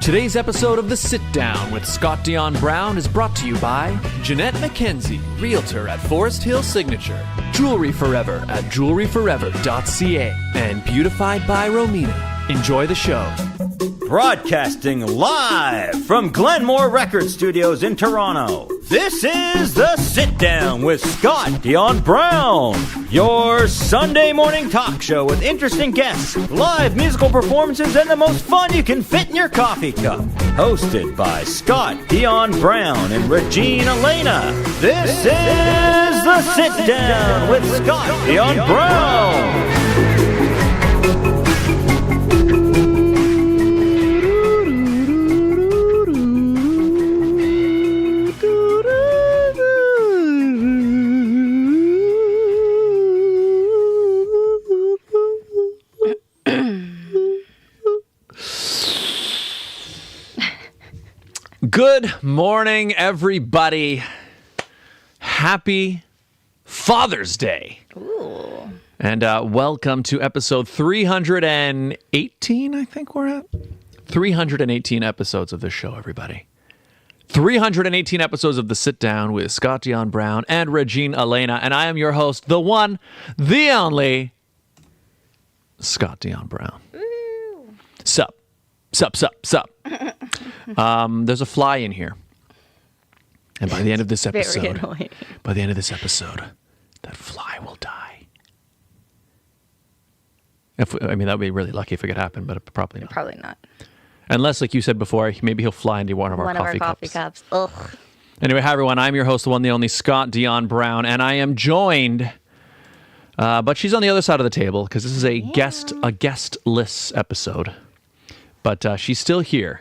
Today's episode of The Sit Down with Scott Dion Brown is brought to you by Jeanette McKenzie, Realtor at Forest Hill Signature, Jewelry Forever at jewelryforever.ca, and Beautified by Romina. Enjoy the show. Broadcasting live from Glenmore Record Studios in Toronto, this is The Sit Down with Scott Dion Brown, your Sunday morning talk show with interesting guests, live musical performances, and the most fun you can fit in your coffee cup. Hosted by Scott Dion Brown and Regine Alaina, this is The Sit Down with Scott Dion Brown. Good morning, everybody. Happy Father's Day. Ooh. And welcome to episode 318, I think we're at. 318 episodes of this show, everybody. 318 episodes of The Sit Down with Scott Dion Brown and Regine Alaina. And I am your host, the one, the only, Scott Dion Brown. Ooh. Sup. There's a fly in here. And by the end of this episode, that fly will die. That would be really lucky if it could happen, but probably not. Probably not. Unless, like you said before, maybe he'll fly into one of our coffee cups. Ugh. Anyway, hi everyone. I'm your host, the one, the only Scott Dion Brown, and I am joined, but she's on the other side of the table because this is a guestless episode. But she's still here.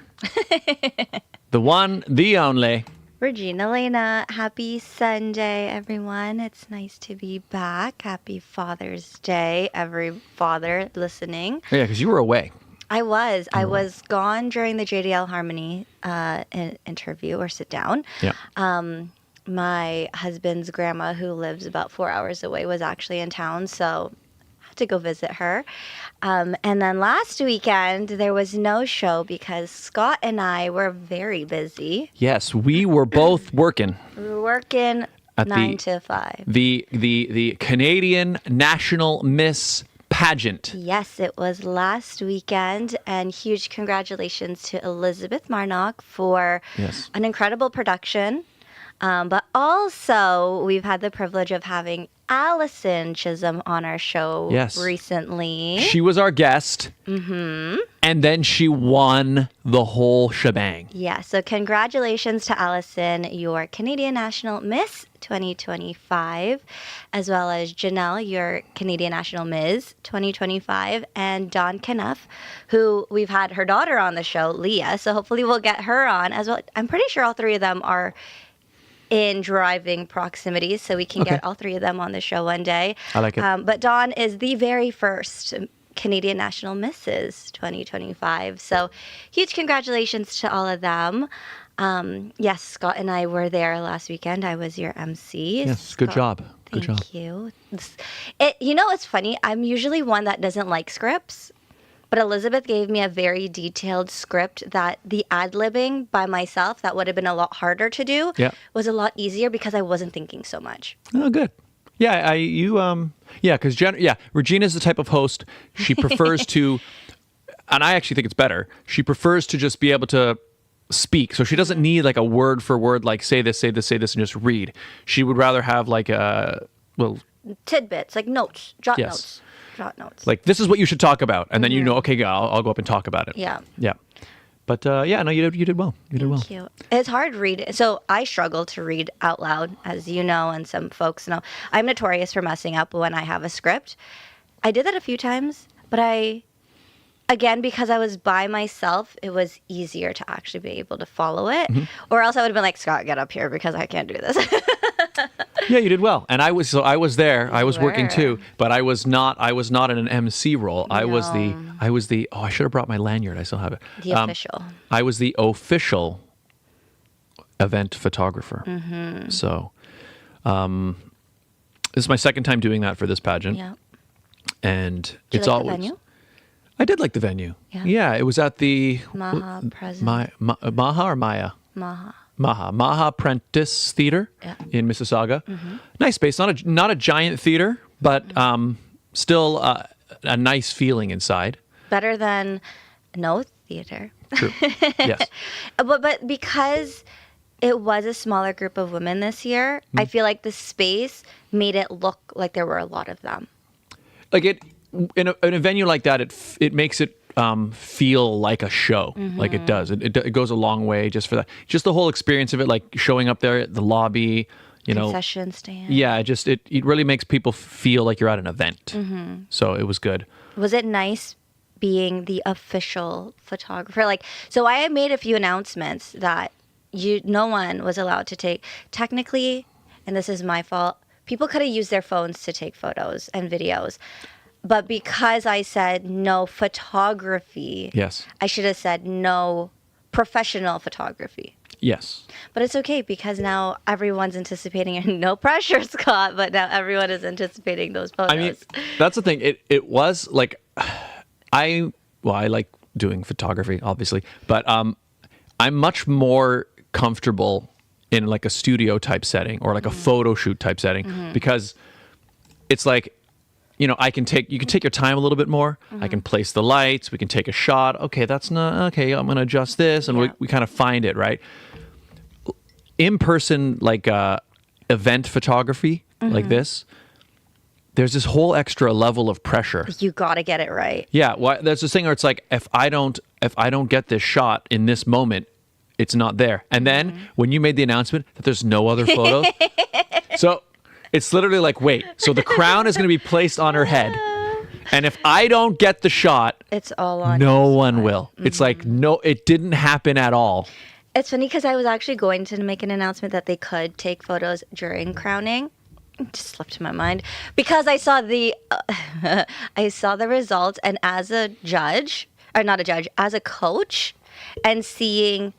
The one, the only. Regine Alaina, happy Sunday, everyone. It's nice to be back. Happy Father's Day, every father listening. Yeah, because you were away. I was gone during the JDL Harmony interview or sit down. Yeah. My husband's grandma, who lives about 4 hours away, was actually in town, so I had to go visit her. And then last weekend, there was no show because Scott and I were very busy. Yes, we were both working. We were working at 9 to 5. The Canadian National Miss Pageant. Yes, it was last weekend, and huge congratulations to Elizabeth Marnock for an incredible production. But also, we've had the privilege of having Allison Chisholm on our show recently. She was our guest, and then she won the whole shebang. Yeah, so congratulations to Allison, your Canadian National Miss 2025, as well as Janelle, your Canadian National Ms. 2025, and Dawn Knuff, who we've had her daughter on the show, Leah, so hopefully we'll get her on as well. I'm pretty sure all three of them are in driving proximity, so we can get all three of them on the show one day. I like it. But Dawn is the very first Canadian National Mrs. 2025. So huge congratulations to all of them. Yes, Scott and I were there last weekend. I was your MC. Yes, Scott, good job. Thank you. It's funny. I'm usually one that doesn't like scripts. But Elizabeth gave me a very detailed script that the ad-libbing by myself, that would have been a lot harder to do, was a lot easier because I wasn't thinking so much. Oh, good. Yeah, because Regina's the type of host, she prefers to, and I actually think it's better, she prefers to just be able to speak. So she doesn't need like a word for word, like say this, and just read. She would rather have like tidbits, like notes, jot notes. Like, this is what you should talk about. And then okay, I'll go up and talk about it. Yeah. Yeah. But, you did well. Thank you. It's hard reading. So I struggle to read out loud, as you know, and some folks know. I'm notorious for messing up when I have a script. I did that a few times, but again, because I was by myself, it was easier to actually be able to follow it. Or else I would have been like, Scott, get up here because I can't do this. Yeah, you did well. And I was there. I was working too, but I was not in an MC role. I was the I should have brought my lanyard. I still have it. The official. I was the official event photographer. So, this is my second time doing that for this pageant. Yeah. And Do you it's like always the venue? I did like the venue. Yeah. It was at the Maha Present. Maha or Maya? Maha Prentice Theater in Mississauga. Nice space. Not a giant theater, but still a nice feeling inside. Better than no theater. True. Yes. But because it was a smaller group of women this year, I feel like the space made it look like there were a lot of them. Like in a venue like that, it makes it feel like a show, like it does. It goes a long way just for that. Just the whole experience of it, like showing up there at the lobby, Concession stand. Yeah, it really makes people feel like you're at an event. So it was good. Was it nice being the official photographer? Like, so I made a few announcements that no one was allowed to take. Technically, and this is my fault, people could have used their phones to take photos and videos. But because I said no photography, Yes. I should have said no professional photography. Yes. But it's okay because now everyone's anticipating, and no pressure, Scott, but now everyone is anticipating those photos. I mean, that's the thing. It was like, I like doing photography, obviously, but I'm much more comfortable in like a studio type setting or like a photo shoot type setting because it's like, you can take your time a little bit more. I can place the lights. We can take a shot. Okay, that's not okay. I'm going to adjust this, and we kind of find it right. In person, like event photography like this, there's this whole extra level of pressure. You got to get it right. Yeah, well, there's this thing where it's like if I don't get this shot in this moment, it's not there. And then when you made the announcement that there's no other photos, so it's literally like, wait, so the crown is going to be placed on her head. And if I don't get the shot, it's all on. No one will. It's like, no, it didn't happen at all. It's funny because I was actually going to make an announcement that they could take photos during crowning. It just slipped my mind because I saw the results, and as a judge, or not a judge, as a coach, and seeing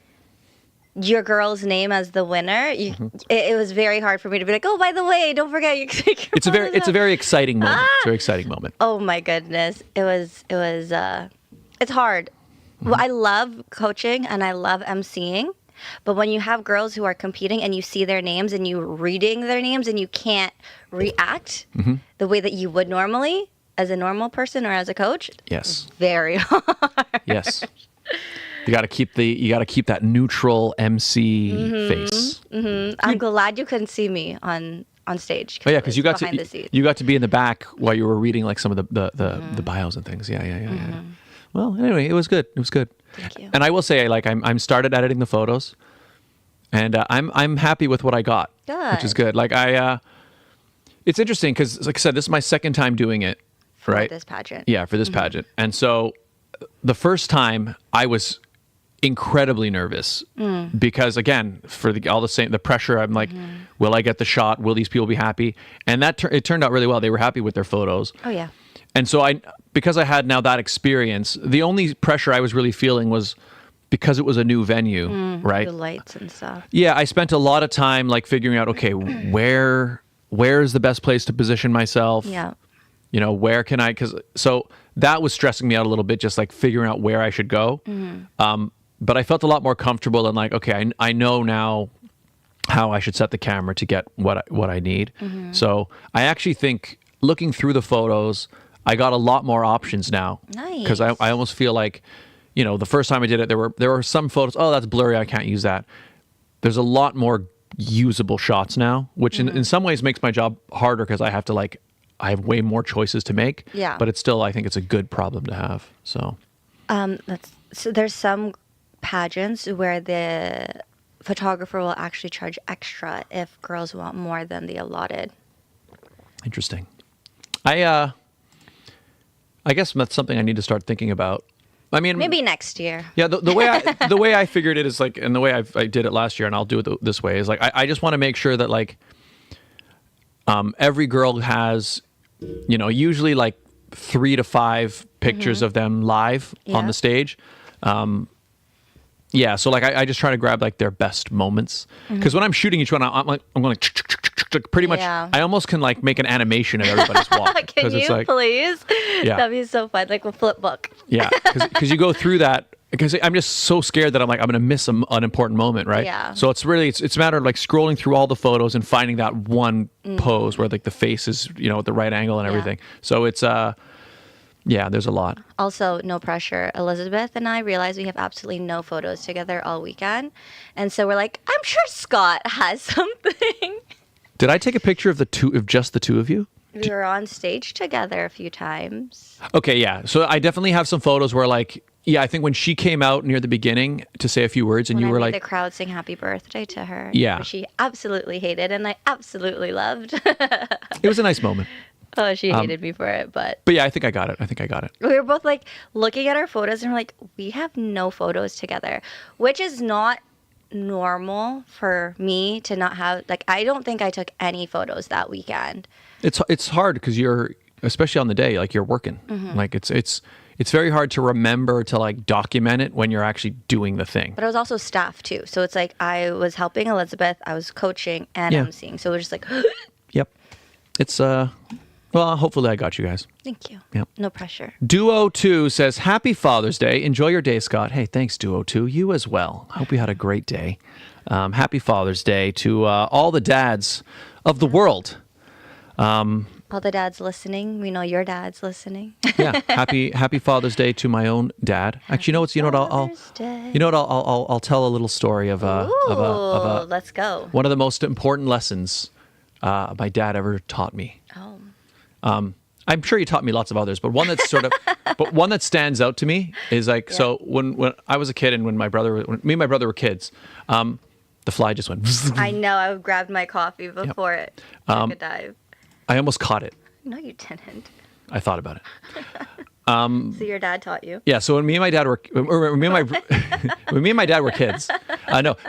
your girl's name as the winner, it was very hard for me to be like, oh, by the way, don't forget you can take your It's a very exciting moment. It's a very exciting moment. Oh my goodness. It's hard. Well, I love coaching and I love emceeing, but when you have girls who are competing and you see their names and you're reading their names and you can't react the way that you would normally as a normal person or as a coach, yes, very hard. Yes. You got to keep that neutral MC face. I'm glad you couldn't see me on stage. Oh yeah, because you got behind the scenes. you got to be in the back while you were reading like some of the bios and things. Yeah. Well, anyway, it was good. It was good. Thank you. And I will say, like, I'm started editing the photos, and I'm happy with what I got, which is good. Like it's interesting because, like I said, this is my second time doing it, right? For this pageant. Yeah, for this pageant, and so the first time I was incredibly nervous because, again, for all the pressure, I'm like, will I get the shot? Will these people be happy? And it turned out really well. They were happy with their photos. Oh yeah. And so because I had now that experience, the only pressure I was really feeling was because it was a new venue, right? The lights and stuff. Yeah, I spent a lot of time like figuring out, okay, where is the best place to position myself? Yeah. Where can I? So that was stressing me out a little bit, just like figuring out where I should go. But I felt a lot more comfortable and like, okay, I know now how I should set the camera to get what I need. So I actually think looking through the photos, I got a lot more options now. Nice. Because I almost feel like, the first time I did it, there were some photos, oh, that's blurry, I can't use that. There's a lot more usable shots now, which in some ways makes my job harder because I have way more choices to make. Yeah. But I think it's a good problem to have. So. So there's some pageants where the photographer will actually charge extra if girls want more than the allotted. Interesting. I guess that's something I need to start thinking about. I mean, maybe next year. Yeah, the way I figured it is like, and the way I did it last year, and I'll do it this way is like I just want to make sure that like every girl has, usually like 3 to 5 pictures of them live on the stage. Yeah, so like I just try to grab like their best moments because when I'm shooting each one, I'm going pretty much. Yeah. I almost can like make an animation of everybody's walk. Can you it's like, please? Yeah. That'd be so fun, like a flip book. yeah, because you go through that. Because I'm just so scared that I'm going to miss an important moment, right? Yeah. So it's a matter of like scrolling through all the photos and finding that one pose where like the face is, at the right angle and everything. So it's yeah, there's a lot. Also, no pressure. Elizabeth and I realized we have absolutely no photos together all weekend, and so we're like, I'm sure Scott has something. Did I take a picture of just the two of you? We were on stage together a few times. Okay, yeah. So I definitely have some photos where like. Yeah, I think when she came out near the beginning to say a few words and when you were I made like... the crowd sing happy birthday to her. Yeah. Which she absolutely hated and I absolutely loved. It was a nice moment. Oh, she hated me for it, but... But yeah, I think I got it. We were both like looking at our photos and we're like, we have no photos together, which is not normal for me to not have... Like, I don't think I took any photos that weekend. It's hard because you're, especially on the day, like you're working. Like it's very hard to remember to like document it when you're actually doing the thing. But I was also staff too. So it's like I was helping Elizabeth, I was coaching and emceeing. So we're just like... Yep. It's, well, hopefully I got you guys. Thank you. Yep. No pressure. Duo2 says, Happy Father's Day. Enjoy your day, Scott. Hey, thanks, Duo2. You as well. Hope you had a great day. Happy Father's Day to all the dads of the world. All the dads listening, we know your dad's listening. Yeah, happy Father's Day to my own dad. Actually, I'll tell a little story of a let's go. one of the most important lessons my dad ever taught me. Oh. I'm sure he taught me lots of others, but one that's but one that stands out to me is like, so when I was a kid and when me and my brother were kids, the fly just went. I know, I grabbed my coffee before it took a dive. I almost caught it. No, you didn't. I thought about it. So your dad taught you? Yeah. So when me and my dad were, when me and my dad were kids,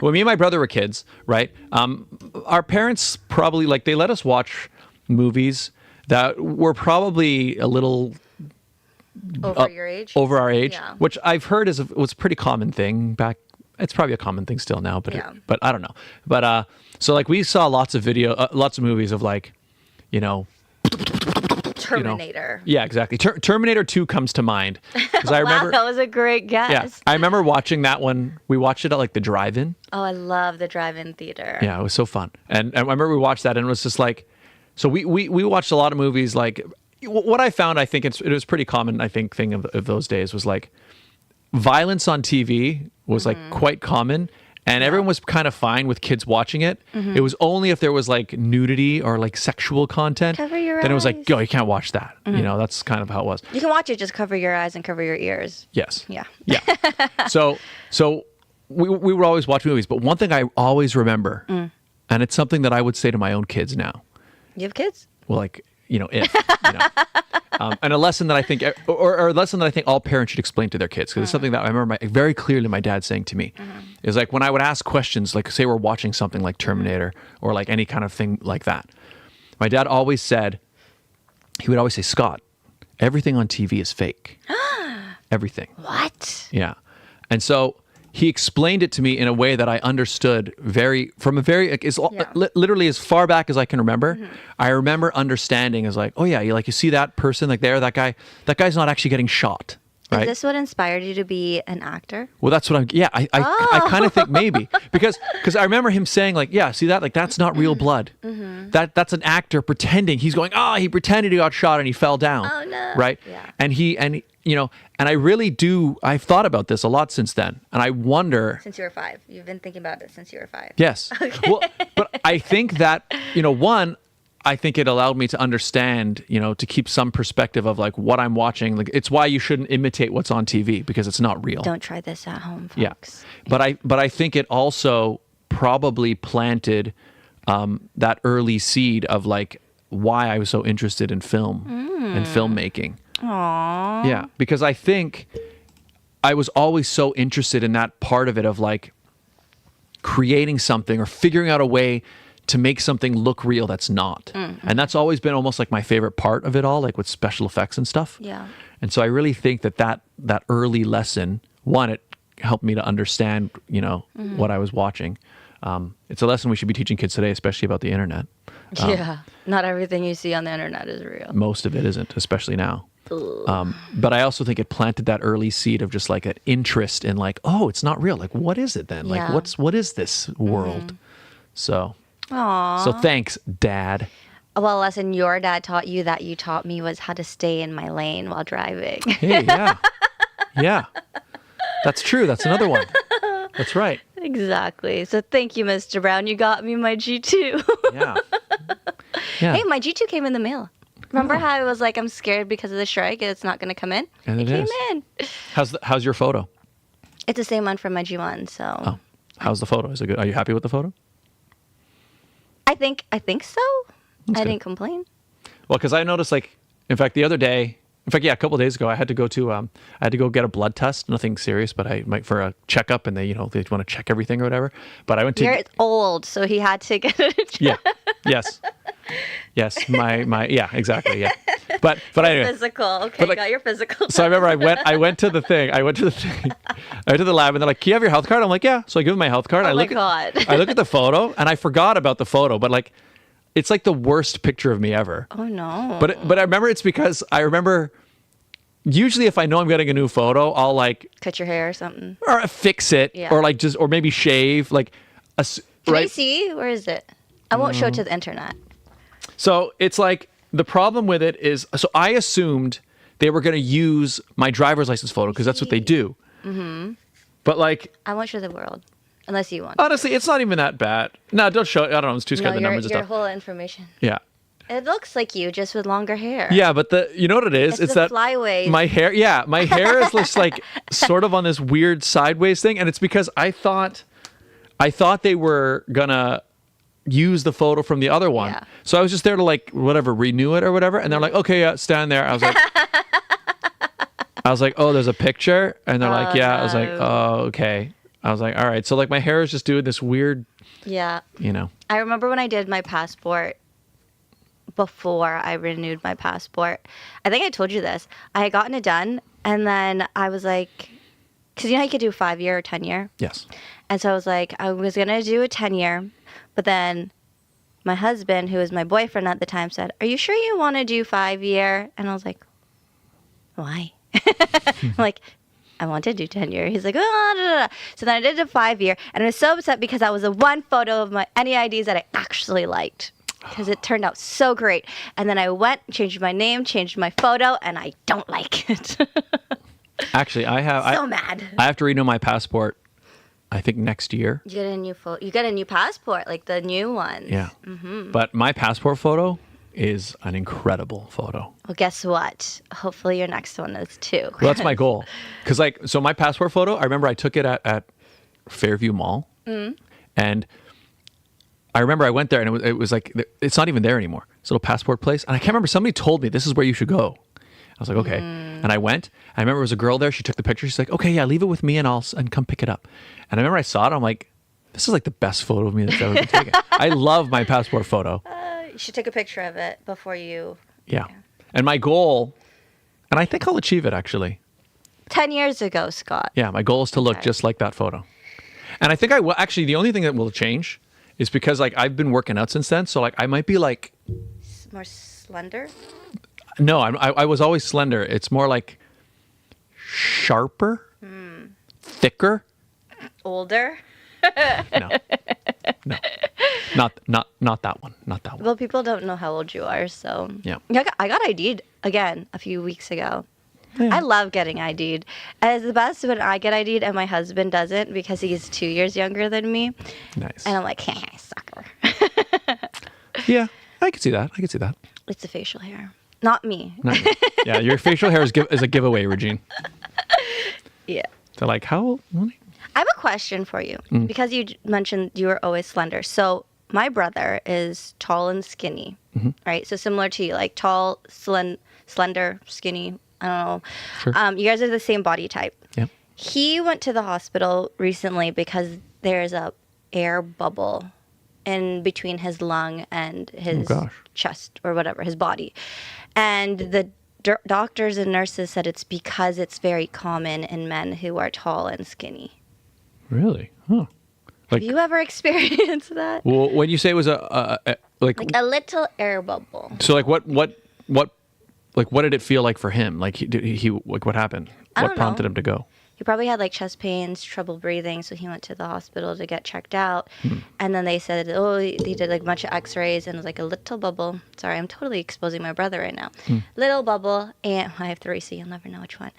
when me and my brother were kids, right? Our parents probably like they let us watch movies that were probably a little Over your age? over our age, Yeah. which I've heard was a pretty common thing back. It's probably a common thing still now, but but I don't know. But so like we saw lots of movies of like, Terminator. Yeah, exactly. Terminator 2 comes to mind because I remember. Wow, that was a great guess. Yeah, I remember watching that one. We watched it at like the drive-in. Oh, I love the drive-in theater. Yeah, it was so fun. And I remember we watched that and it was just like, so we watched a lot of movies. Like what I found, I think it was pretty common, I think, thing of those days was like violence on TV was like quite common. And everyone was kind of fine with kids watching it. It was only if there was like nudity or like sexual content. Cover your then it was eyes. like, yo, you can't watch that. That's kind of how it was. You can watch it, just cover your eyes and cover your ears. Yes. Yeah. Yeah. So we would always watch movies. But one thing I always remember, and it's something that I would say to my own kids now. You have kids? Well, like, if, and a lesson that I think, or a lesson that I think all parents should explain to their kids, because it's something that I remember very clearly my dad saying to me, is like when I would ask questions, like say we're watching something like Terminator or like any kind of thing like that, my dad always said, he would always say, Scott, everything on TV is fake. Everything. What? Yeah. And so he explained it to me in a way that I understood literally as far back as I can remember. I remember understanding as like, oh yeah, you see that person like there, that guy's not actually getting shot. Right? Is this what inspired you to be an actor? Well, that's what I kind of think maybe because I remember him saying like, yeah, see that, like that's not real blood. That's an actor pretending. He's going, he pretended he got shot and he fell down. Oh no. Right. Yeah. And I really do. I've thought about this a lot since then, and I wonder. Since you were 5, you've been thinking about it since you were 5. Yes. Okay. Well, but I think that I think it allowed me to understand, to keep some perspective of like what I'm watching. Like it's why you shouldn't imitate what's on TV because it's not real. Don't try this at home, folks. Yeah. But I think it also probably planted that early seed of like why I was so interested in film and filmmaking. Aww. Yeah, because I think I was always so interested in that part of it of like creating something or figuring out a way to make something look real that's not. And that's always been almost like my favorite part of it all, like with special effects and stuff. Yeah. And so I really think that early lesson, one, it helped me to understand, what I was watching. It's a lesson we should be teaching kids today, especially about the internet. Yeah. Not everything you see on the internet is real. Most of it isn't, especially now. But I also think it planted that early seed of just like an interest in like, oh, it's not real. Like, what is it then? Yeah. Like, what is this world? So Aww. thanks, Dad. Well, a lesson your dad taught you that you taught me was how to stay in my lane while driving. Hey, yeah. Yeah. That's true. That's another one. That's right. Exactly. So thank you, Mr. Brown. You got me my G2. Yeah. Yeah. Hey, my G2 came in the mail. Remember how I was like, I'm scared because of the strike, it's not going to come in? And it came is. in. How's your photo? It's the same one from my G1, so. Oh, how's the photo? Is it good? Are you happy with the photo? I think so. That's I good. didn't complain. Well, because I noticed, like, in fact, a couple of days ago, I had to go get a blood test. Nothing serious, but I might for a checkup, and they want to check everything or whatever. But I went to. You're old, so he had to get it checked. Yeah. Yes. Yes. My. Yeah. Exactly. Yeah. But anyway. Physical. Okay, but, like, got your physical. So I remember I went to the thing. I went to the lab, and they're like, "Can you have your health card?" I'm like, "Yeah." So I give them my health card. Oh I my look God. I look at the photo, and I forgot about the photo, but like, it's like the worst picture of me ever. Oh no. But I remember it's because I remember. Usually, if I know I'm getting a new photo, I'll like cut your hair or something. or fix it, Yeah. or like or maybe shave, like Can I see? Where is it? I won't show it to the internet. So it's like the problem with it is, so I assumed they were going to use my driver's license photo because that's what they do. Mm-hmm. But like, I won't show the world, unless you want. honestly, it's not even that bad. No, don't show it. I don't know. It's too scared No, the numbers and your stuff. whole information. Yeah. It looks like you, just with longer hair. Yeah, but you know what it is? It's the flyaways. My hair is just like sort of on this weird sideways thing, and it's because I thought they were gonna use the photo from the other one. Yeah. So I was just there to like renew it or whatever, and they're like, "Okay, yeah, stand there." I was like, "Oh, there's a picture," and they're like, "Yeah." I was like, "Oh, okay." I was like, "All right." So like my hair is just doing this weird, Yeah. I I remember when I did my passport. Before I renewed my passport, I think I told you this. I had gotten it done, and then I was like, because you could do 5-year or 10-year. Yes. And so I was like, I was gonna do a 10-year, but then my husband, who was my boyfriend at the time, said, "Are you sure you want to do 5-year?" And I was like, "Why?" I'm like, "I want to do 10-year." He's like, "Oh, da, da, da." So then I did a 5-year, and I was so upset because that was the one photo of my any IDs that I actually liked. Because it turned out so great. And then I went, changed my name, changed my photo, and I don't like it. Actually, So mad. I have to renew my passport. I think next year. You get a new photo. You get a new passport, like the new ones. Yeah. But my passport photo is an incredible photo. Well, guess what? Hopefully your next one is too. Well, that's my goal. Because so my passport photo, I remember I took it at Fairview Mall, and I remember I went there, and it was like it's not even there anymore. This little passport place, and I can't remember. Somebody told me this is where you should go. I was like, okay, and I went. I remember there was a girl there. She took the picture. She's like, okay, yeah, leave it with me, and come pick it up. And I remember I saw it. I'm like, this is like the best photo of me that's ever been taken. I love my passport photo. You should take a picture of it before you. Yeah. And my goal, and I think I'll achieve it actually. 10 years ago, Scott. Yeah, my goal is to look just like that photo. And I think I will actually, the only thing that will change is because like I've been working out since then. So like I might be like. More slender? No, I was always slender. It's more like sharper, thicker. Older? No, not that one. Not that one. Well, people don't know how old you are, so. Yeah. I got ID'd again a few weeks ago. Yeah. I love getting ID'd. And it's the best when I get ID'd and my husband doesn't because he's 2 years younger than me. Nice. And I'm like, hey, sucker. Yeah, I could see that. It's the facial hair. Not me. Yeah, your facial hair is a giveaway, Regine. Yeah. They're like, how old? I have a question for you because you mentioned you were always slender. So my brother is tall and skinny, right? So similar to you, like tall, slender, skinny. I don't know. Sure. You guys are the same body type. Yeah. He went to the hospital recently because there's a air bubble in between his lung and his chest or whatever, his body. And the doctors and nurses said it's because it's very common in men who are tall and skinny. Really? Huh. Have you ever experienced that? Well, when you say it was like a little air bubble. So like what did it feel like for him? Like he like what happened? What prompted him to go? He probably had like chest pains, trouble breathing, so he went to the hospital to get checked out. And then they said, he did like a bunch of x-rays and it was like a little bubble. Sorry, I'm totally exposing my brother right now. Little bubble, and I have three, so you'll never know which one.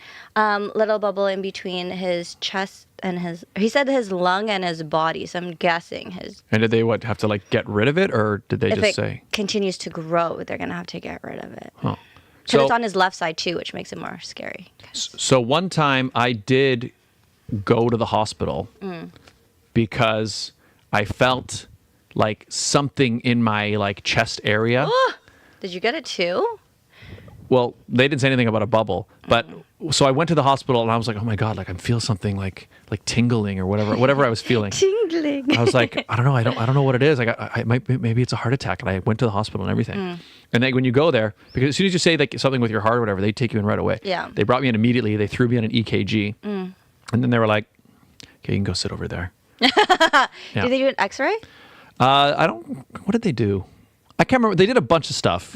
Little bubble in between his chest and he said his lung and his body, so I'm guessing his. And did they have to like get rid of it, or did they just say? If it continues to grow, they're going to have to get rid of it. Huh. Because it's on his left side too, which makes it more scary. So one time I did go to the hospital because I felt like something in my like chest area. Did you get it too? Well, they didn't say anything about a bubble, but so I went to the hospital and I was like, oh my God, like I feel something like tingling or whatever I was feeling. Tingling. I was like, I don't know. I don't know what it is. Like maybe it's a heart attack. And I went to the hospital and everything. And then when you go there, because as soon as you say like something with your heart or whatever, they take you in right away. Yeah. They brought me in immediately. They threw me on an EKG. And then they were like, okay, you can go sit over there. Yeah. Did they do an x-ray? What did they do? I can't remember. They did a bunch of stuff,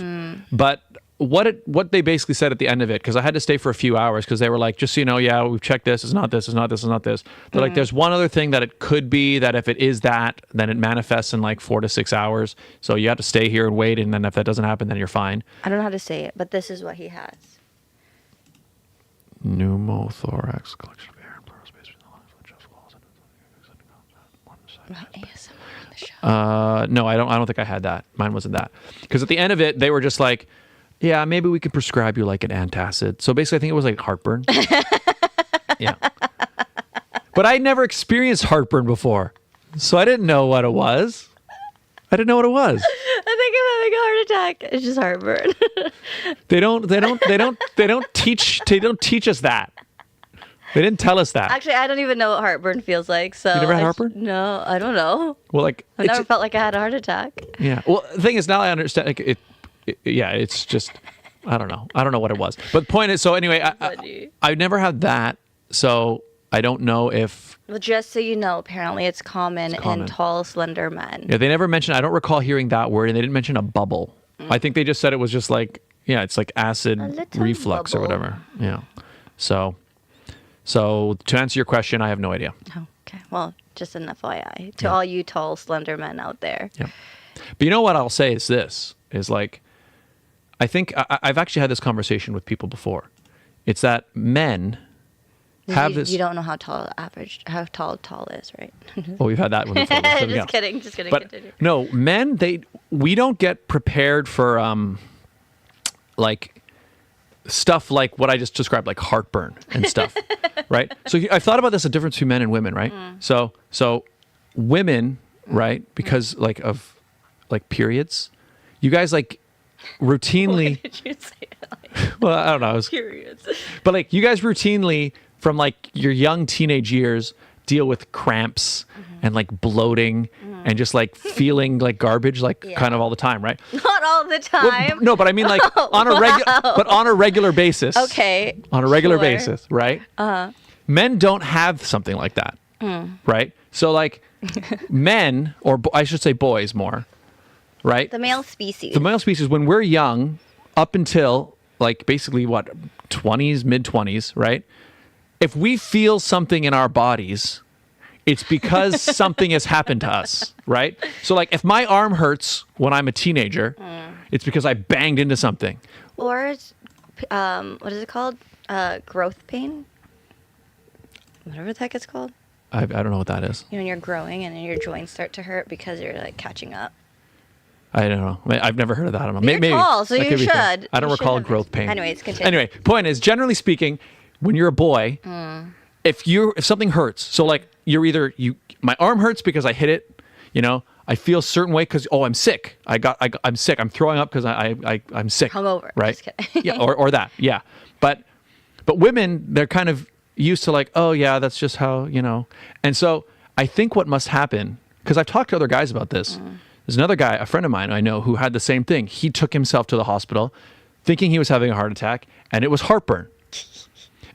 but what they basically said at the end of it, because I had to stay for a few hours because they were like, just so you know, yeah, we've checked this, it's not this, it's not this, it's not this. They're like, there's one other thing that it could be, that if it is that, then it manifests in like 4 to 6 hours. So you have to stay here and wait, and then if that doesn't happen, then you're fine. I don't know how to say it, but this is what he has. Pneumothorax, collection of air and pleural space between the lungs, with chest walls and no, I don't think I had that. Mine wasn't that. Because at the end of it, they were just like, yeah, maybe we could prescribe you like an antacid. So basically, I think it was like heartburn. Yeah. But I'd never experienced heartburn before. So I didn't know what it was. I think I'm having a heart attack. It's just heartburn. They don't teach us that. They didn't tell us that. Actually, I don't even know what heartburn feels like. So you never had heartburn? No, I don't know. Well, like I never felt like I had a heart attack. Yeah. Well, the thing is, now I understand. Like, it's just I don't know. I don't know what it was. But the point is, so anyway, I've never had that, so I don't know if. Well, just so you know, apparently it's common in tall, slender men. Yeah, they never mentioned. I don't recall hearing that word, and they didn't mention a bubble. I think they just said it was just like, yeah, it's like acid reflux or whatever. Yeah. So to answer your question, I have no idea. Oh, okay. Well, just an FYI to all you tall, slender men out there. Yeah. But you know what I'll say is this, is like, I think I've actually had this conversation with people before. It's that men have this. You don't know how tall is, right? Oh, we've had that one before. Just kidding. But continue. No, men, we don't get prepared for like stuff like what I just described, like heartburn and stuff, right? So I've thought about this, the difference between men and women, right? So women, right, because like of like periods, you guys like routinely. Why did you say it like well, I don't know. periods? But like you guys routinely from like your young teenage years deal with cramps and like bloating and just like feeling like garbage, like kind of all the time, right? Not all the time. Well, no, but I mean like on a regular basis. Okay. On a regular basis, right? Men don't have something like that, right? So like men, or I should say boys more, right? The male species. The male species, when we're young, up until like basically what, 20s, mid-20s, right? If we feel something in our bodies, it's because something has happened to us, right? So like if my arm hurts when I'm a teenager, it's because I banged into something. Or it's, what is it called? Growth pain? Whatever the heck it's called. I don't know what that is. You know, when you're growing and then your joints start to hurt because you're like catching up. I don't know. I've never heard of that. I don't know. You're maybe tall, so you should. I don't recall growth pain. Anyways, continue. Anyway, point is, generally speaking, when you're a boy, if something hurts, so like my arm hurts because I hit it, you know, I feel a certain way because I'm sick. I'm sick. I'm throwing up because I'm sick. Hungover. Right? Just kidding. Yeah, or that. Yeah. But women, they're kind of used to like, oh yeah, that's just how, you know. And so I think what must happen, because I've talked to other guys about this. There's another guy, a friend of mine I know, who had the same thing. He took himself to the hospital. thinking he was having a heart attack, and it was heartburn.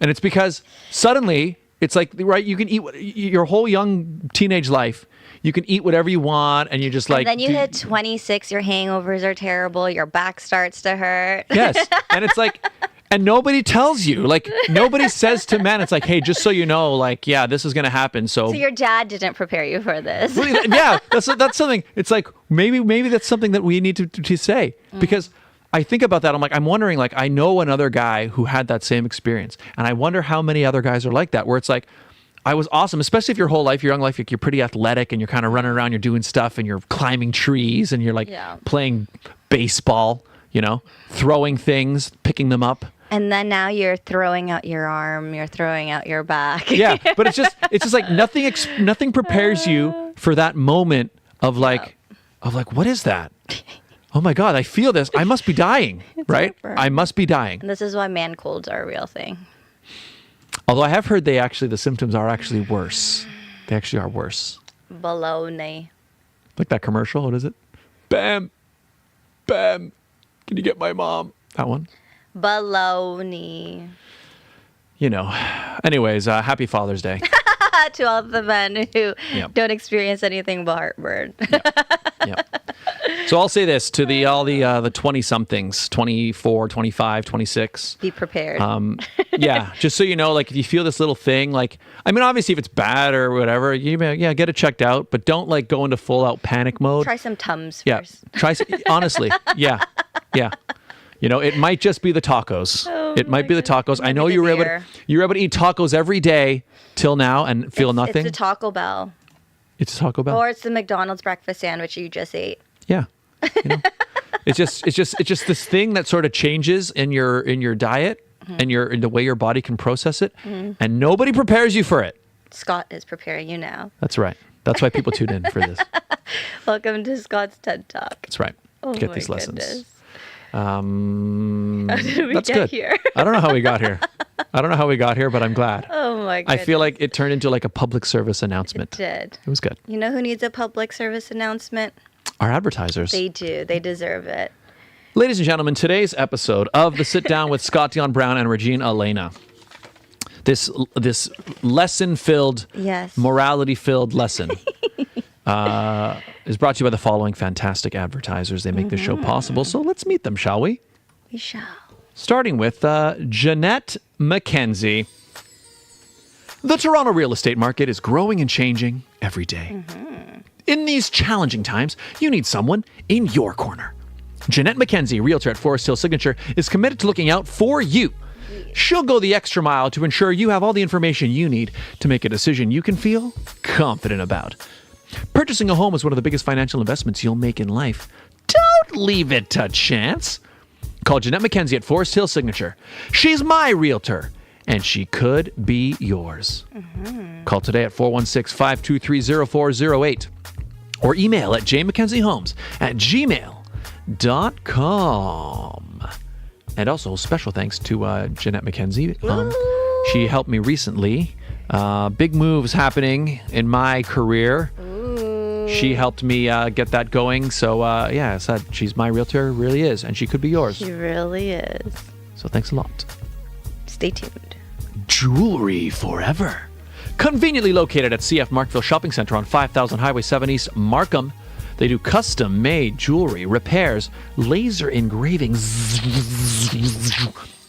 And it's because suddenly it's like, right, you can eat your whole young teenage life. You can eat whatever you want, and you just like. And then you hit 26, your hangovers are terrible, your back starts to hurt. Yes, and it's like, and nobody tells you, like nobody says to men, it's like, hey, just so you know, like, yeah, this is gonna happen. So your dad didn't prepare you for this. Yeah, that's something. It's like maybe that's something that we need to say, because I think about that. I'm wondering, like, I know another guy who had that same experience, and I wonder how many other guys are like that, where it's like, I was awesome, especially if your whole life, your young life, you're pretty athletic and you're kind of running around, you're doing stuff and you're climbing trees and you're like playing baseball, throwing things, picking them up. And then now you're throwing out your arm, you're throwing out your back. Yeah, but it's just like nothing prepares you for that moment of like, what is that? Oh my God, I feel this. I must be dying, right? I must be dying. And this is why man colds are a real thing. Although I have heard the symptoms are actually worse. They actually are worse. Baloney. Like that commercial, what is it? Bam, bam, can you get my mom? That one? Baloney. Anyways, happy Father's Day. To all the men who don't experience anything but heartburn. Yep. So I'll say this to all the 20-somethings, 24, 25, 26. Be prepared. Yeah, just so you know, like if you feel this little thing, like, I mean, obviously if it's bad or whatever, get it checked out, but don't like go into full out panic mode. Try some Tums first. Honestly, yeah. It might just be the tacos. It might be the tacos. I know you were able to eat tacos every day till now and feel nothing. It's a Taco Bell. It's a Taco Bell. Or it's the McDonald's breakfast sandwich you just ate. Yeah. It's just this thing that sort of changes in your diet and in the way your body can process it, and nobody prepares you for it. Scott is preparing you now. That's right. That's why people tune in for this. Welcome to Scott's TED Talk. That's right. Get these lessons. Goodness. How did we get here? I don't know how we got here. But I'm glad. Oh my goodness. I feel like it turned into like a public service announcement. It did. It was good. You know who needs a public service announcement? Our advertisers. They do. They deserve it. Ladies and gentlemen, today's episode of The Sit Down with Scott, Dion Brown, and Regine Alaina. This lesson-filled, morality-filled lesson is brought to you by the following fantastic advertisers. They make this show possible, so let's meet them, shall we? We shall. Starting with Jeanette, McKenzie. The Toronto real estate market is growing and changing every day. In these challenging times, you need someone in your corner. Jeanette McKenzie, Realtor at Forest Hill Signature, is committed to looking out for you. She'll go the extra mile to ensure you have all the information you need to make a decision you can feel confident about. Purchasing a home is one of the biggest financial investments you'll make in life. Don't leave it to chance. Call Jeanette McKenzie at Forest Hill Signature. She's my realtor, and she could be yours. Call today at 416-523-0408 or email at JMckenziehomes at gmail.com. And also, special thanks to Jeanette McKenzie. She helped me recently. Big moves happening in my career. She helped me get that going. So, I said she's my realtor, really is. And she could be yours. She really is. So thanks a lot. Stay tuned. Jewelry Forever. Conveniently located at CF Markville Shopping Center on 5000 Highway 7 East, Markham. They do custom-made jewelry, repairs, laser engravings,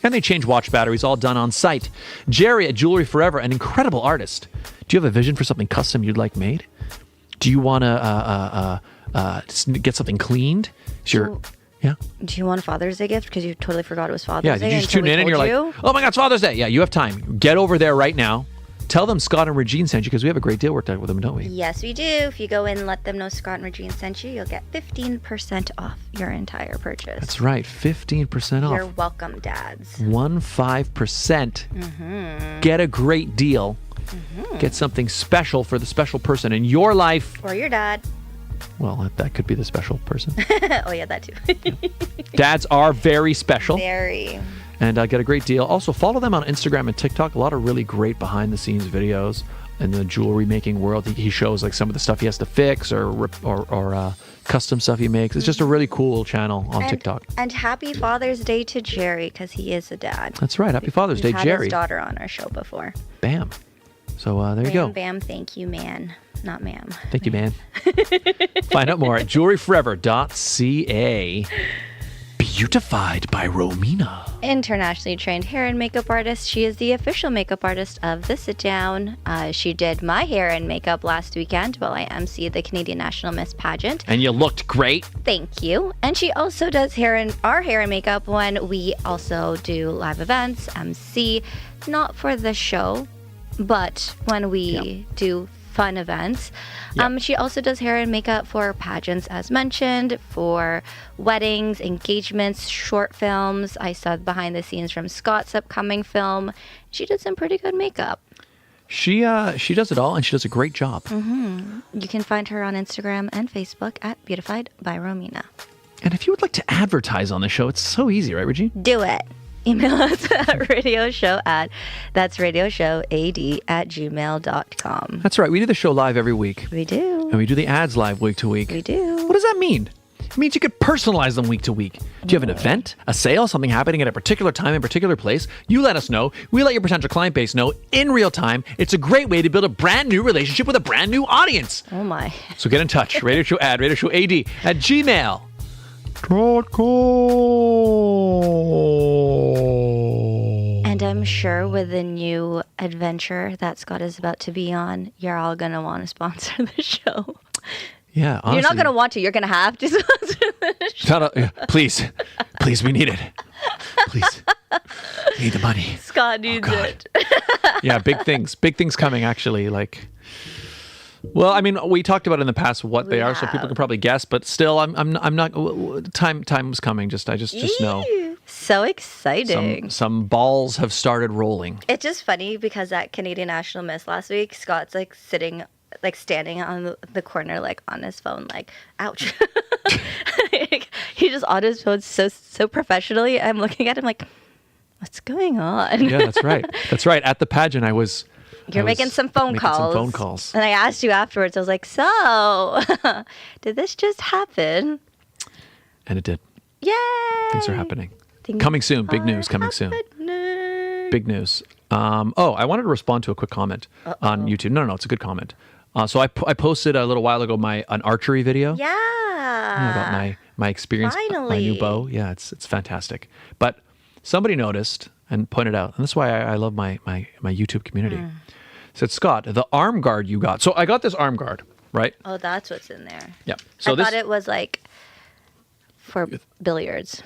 and they change watch batteries, all done on site. Jerry at Jewelry Forever, an incredible artist. Do you have a vision for something custom you'd like made? Do you want to get something cleaned? Sure. Yeah. Do you want a Father's Day gift? Because you totally forgot it was Father's Day. Yeah, did you just tune in and you're like, oh my God, it's Father's Day. Yeah, you have time. Get over there right now. Tell them Scott and Regine sent you, because we have a great deal worked out with them, don't we? Yes, we do. If you go in and let them know Scott and Regine sent you, you'll get 15% off your entire purchase. That's right, 15% off. You're welcome, dads. 15%. Get a great deal. Get something special for the special person in your life. Or your dad. Well, that could be the special person. Oh, yeah, that too. Dads are very special. Very. And get a great deal. Also, follow them on Instagram and TikTok. A lot of really great behind-the-scenes videos. in the jewelry making world. He shows like some of the stuff he has to fix or custom stuff he makes. It's just a really cool channel on TikTok. And happy Father's Day to Jerry, because he is a dad. That's right. Happy Father's Day, We've Jerry. had his daughter on our show before. Bam. So there you go. Bam, thank you, man. Not ma'am. Thank you, man. Find out more at jewelryforever.ca. Beautified by Romina. Internationally trained hair and makeup artist. She is the official makeup artist of The Sit Down. She did my hair and makeup last weekend while I emceed the Canadian National Miss Pageant. And you looked great. Thank you. And she also does our hair and makeup when we also do live events, MC, not for the show, but when we do fun events. She also does hair and makeup for pageants, as mentioned, for weddings, engagements, short films. I saw behind the scenes from Scott's upcoming film. She did some pretty good makeup. She does it all, and she does a great job. Mm-hmm. You can find her on Instagram and Facebook at Beautified by Romina. And if you would like to advertise on the show, it's so easy, right, Regine? Do it. Email us at radioshow@gmail.com. That's right. We do the show live every week. We do. And we do the ads live week to week. We do. What does that mean? It means you could personalize them week to week. Do you have an event, a sale, something happening at a particular time in a particular place? You let us know. We let your potential client base know in real time. It's a great way to build a brand new relationship with a brand new audience. Oh my. So get in touch. radioshowad@gmail.com. And I'm sure with the new adventure that Scott is about to be on, you're all going to want to sponsor the show. Yeah, honestly. You're not going to want to. You're going to have to sponsor the show. Please, we need it. Please, we need the money. Scott needs it. Yeah, big things coming actually. Like, well, I mean, we talked about in the past what they are, so people can probably guess. But still, I'm not. Time's coming. I just know. So exciting. Some balls have started rolling. It's just funny because at Canadian National Miss last week, Scott's like standing on the corner, like on his phone, like, ouch. He just on his phone so professionally. I'm looking at him like, what's going on? Yeah, that's right. That's right. At the pageant, You're making some phone calls. And I asked you afterwards, I was like, so, did this just happen? And it did. Yay! Things are happening. Coming soon. Big news coming soon. Big news. I wanted to respond to a quick comment on YouTube. No, it's a good comment. So I posted a little while ago an archery video. Yeah. About my experience. Finally. My new bow. Yeah, it's fantastic. But somebody noticed and pointed out, and this is why I love my YouTube community. Said, Scott, the arm guard you got. So I got this arm guard, right? Oh, that's what's in there. Yeah. So I thought it was like for billiards.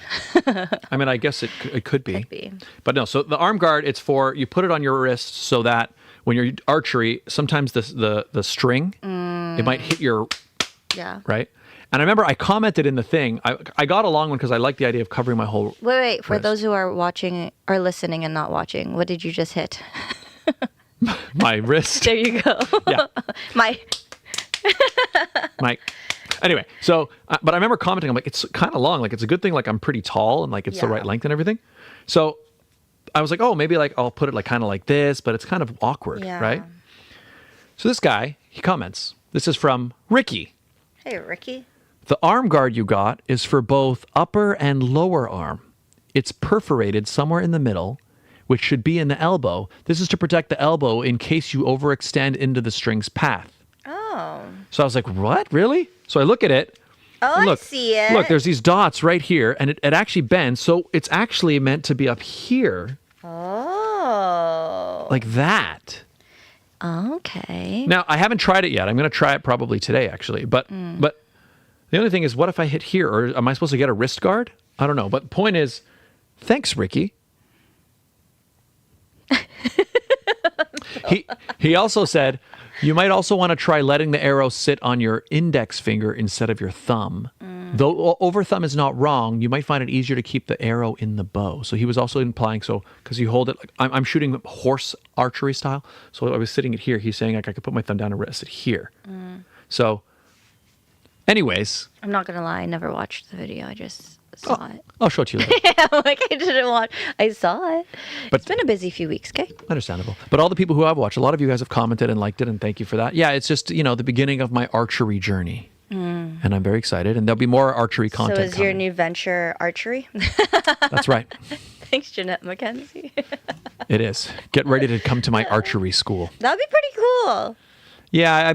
I mean, I guess it could be. Could be. But no, so the arm guard, it's for, you put it on your wrist so that when you're archery, sometimes the string, it might hit your, right? And I remember I commented in the thing, I got a long one because I like the idea of covering my whole Wait, for wrist. those who are watching or listening and not watching, what did you just hit? My wrist. There you go. Yeah. My. Anyway, so, but I remember commenting, I'm like, it's kind of long. Like, it's a good thing, like, I'm pretty tall and, like, it's the right length and everything. So I was like, oh, maybe, like, I'll put it, like, kind of like this, but it's kind of awkward, right? So this guy, he comments. This is from Ricky. Hey, Ricky. The arm guard you got is for both upper and lower arm. It's perforated somewhere in the middle, which should be in the elbow. This is to protect the elbow in case you overextend into the string's path. Oh. So I was like, what? Really? So I look at it. Oh, look, I see it. Look, there's these dots right here, and it actually bends. So it's actually meant to be up here. Oh. Like that. Okay. Now, I haven't tried it yet. I'm going to try it probably today, actually. But the only thing is, what if I hit here? Or am I supposed to get a wrist guard? I don't know. But the point is, thanks, Ricky. He also said, you might also want to try letting the arrow sit on your index finger instead of your thumb. Though over thumb is not wrong, you might find it easier to keep the arrow in the bow. So he was also implying, so because you hold it, like I'm shooting horse archery style. So I was sitting it here. He's saying like I could put my thumb down and rest it here. So anyways. I'm not going to lie. I never watched the video. I just saw it. I'll show it to you later. Yeah, like I didn't watch. I saw it. But It's been a busy few weeks, okay? understandable. But all the people who I've watched, a lot of you guys have commented and liked it, and thank you for that. Yeah, it's just, the beginning of my archery journey. And I'm very excited. And there'll be more archery content So is your coming. new venture archery? That's right. Thanks, Jeanette McKenzie. It is. Get ready to come to my archery school. That would be pretty cool. Yeah,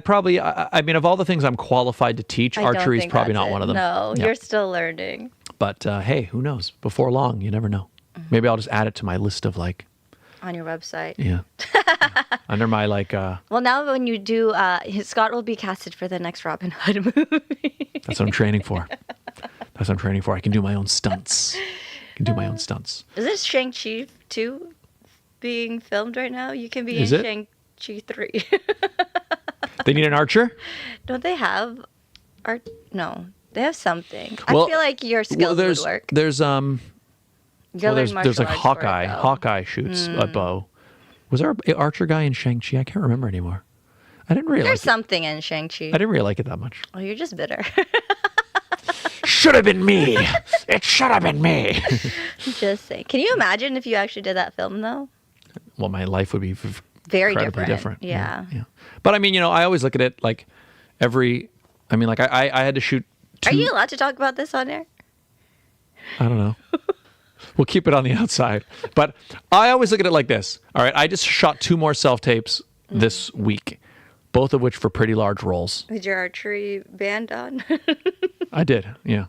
I mean, of all the things I'm qualified to teach, I don't archery is think probably that's not it. one of them. No, Yeah. you're still learning. But hey, who knows? Before long, you never know. Maybe I'll just add it to my list of On your website. yeah. Under my Well, now when you do, Scott will be casted for the next Robin Hood movie. that's what I'm training for. That's what I'm training for. I can do my own stunts. Is this Shang-Chi 2 being filmed right now? You can be Is in it? Shang-Chi 3. They need an archer? Don't they have art? No, they have something. Well- I feel like your skills would work. There's You gotta learn there's martial like arts for it, Hawkeye. though. Hawkeye shoots a bow. Was there an archer guy in Shang-Chi? I can't remember anymore. I didn't really There's like it. something in Shang-Chi. I didn't really like it that much. Oh, you're just bitter. Should have been me. It should have been me. Just saying. Can you imagine if you actually did that film, though? Well, my life would be Very incredibly different. different. Yeah. But I mean, I always look at it like I had to shoot two. Are you allowed to talk about this on air? I don't know. We'll keep it on the outside. But I always look at it like this. All right, I just shot 2 more self-tapes this week, both of which for pretty large roles. Is your archery band on? I did, yeah.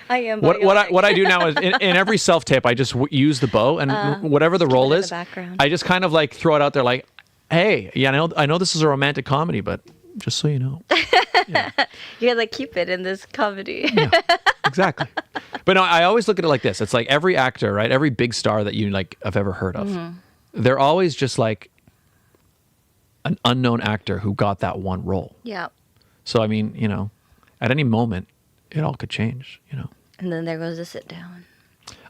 I am. What I do now is in every self-tape, I just use the bow, and whatever the role in the is, background. I just kind of like throw it out there like, hey, yeah, I know this is a romantic comedy, but just so you know. You're like, keep it in this comedy. Yeah, exactly. But no, I always look at it like this. It's like every actor, right? Every big star that you have ever heard of, they're always just like an unknown actor who got that one role. Yeah. So I mean, at any moment, it all could change. And then there goes the sit down.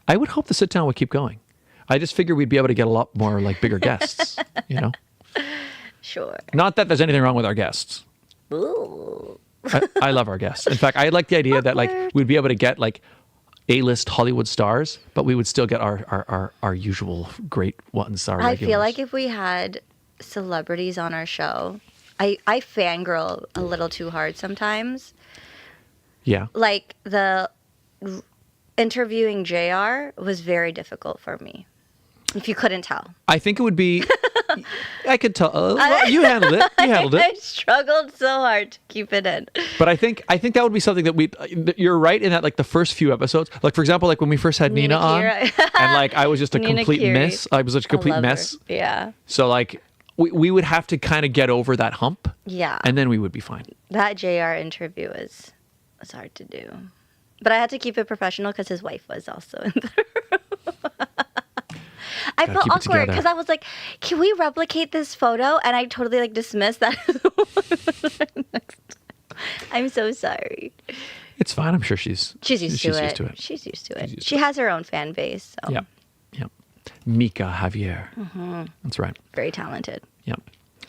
I would hope the sit down would keep going. I just figured we'd be able to get a lot more bigger guests. Sure. Not that there's anything wrong with our guests. Ooh. I love our guests. In fact, I like the idea that we'd be able to get A-list Hollywood stars, but we would still get our usual great ones. Our I regulars. feel like if we had celebrities on our show, I fangirl a little too hard sometimes. Yeah. Like the interviewing JR was very difficult for me. If you couldn't tell. I think it would be. I could tell. Well, you handled it. You handled I it. struggled so hard to keep it in. But I think that would be something that you're right in that the first few episodes. Like for example, when we first had Nina on, Kira. and I was just a Nina complete Kiri. mess. I was such a complete love her. mess. Yeah. So we would have to kind of get over that hump. Yeah. And then we would be fine. That JR interview was hard to do. But I had to keep it professional because his wife was also in the room. I Gotta felt keep it awkward together. because I was like, can we replicate this photo? And I totally dismissed that. I'm so sorry. It's fine. I'm sure she's She's used to it. She's used to it. She has her own fan base. So Yeah. Yeah. Mika Javier. That's right. very talented. Yeah.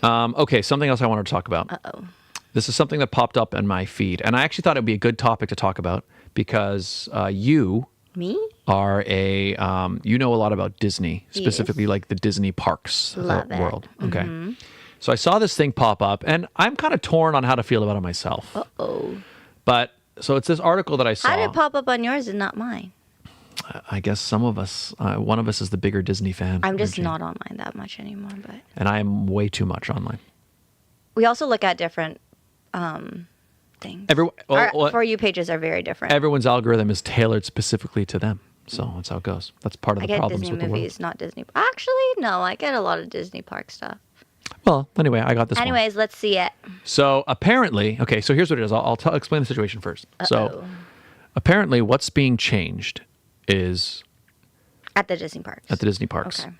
Okay. Something else I wanted to talk about. Uh-oh. This is something that popped up in my feed, and I actually thought it would be a good topic to talk about because you Me? are you know a lot about Disney, specifically like the Disney parks of Love the it. world. Okay. So I saw this thing pop up, and I'm kind of torn on how to feel about it myself. Uh-oh. But so it's this article that I saw. How did it pop up on yours and not mine? I guess some of us, one of us is the bigger Disney fan. I'm just Regine. not online that much anymore. But And I am way too much online. we also look at different things. Our For You pages are very different. Everyone's algorithm is tailored specifically to them. So that's how it goes. That's part of I the get problems Disney with movies, not Disney. Actually, no, I get a lot of Disney park stuff. the world. Well, anyway, I got this one. Anyways, let's see it. So apparently, okay, so here's what it is. I'll explain the situation first. So Uh-oh. apparently what's being changed is At the Disney parks. at the Disney parks. Okay.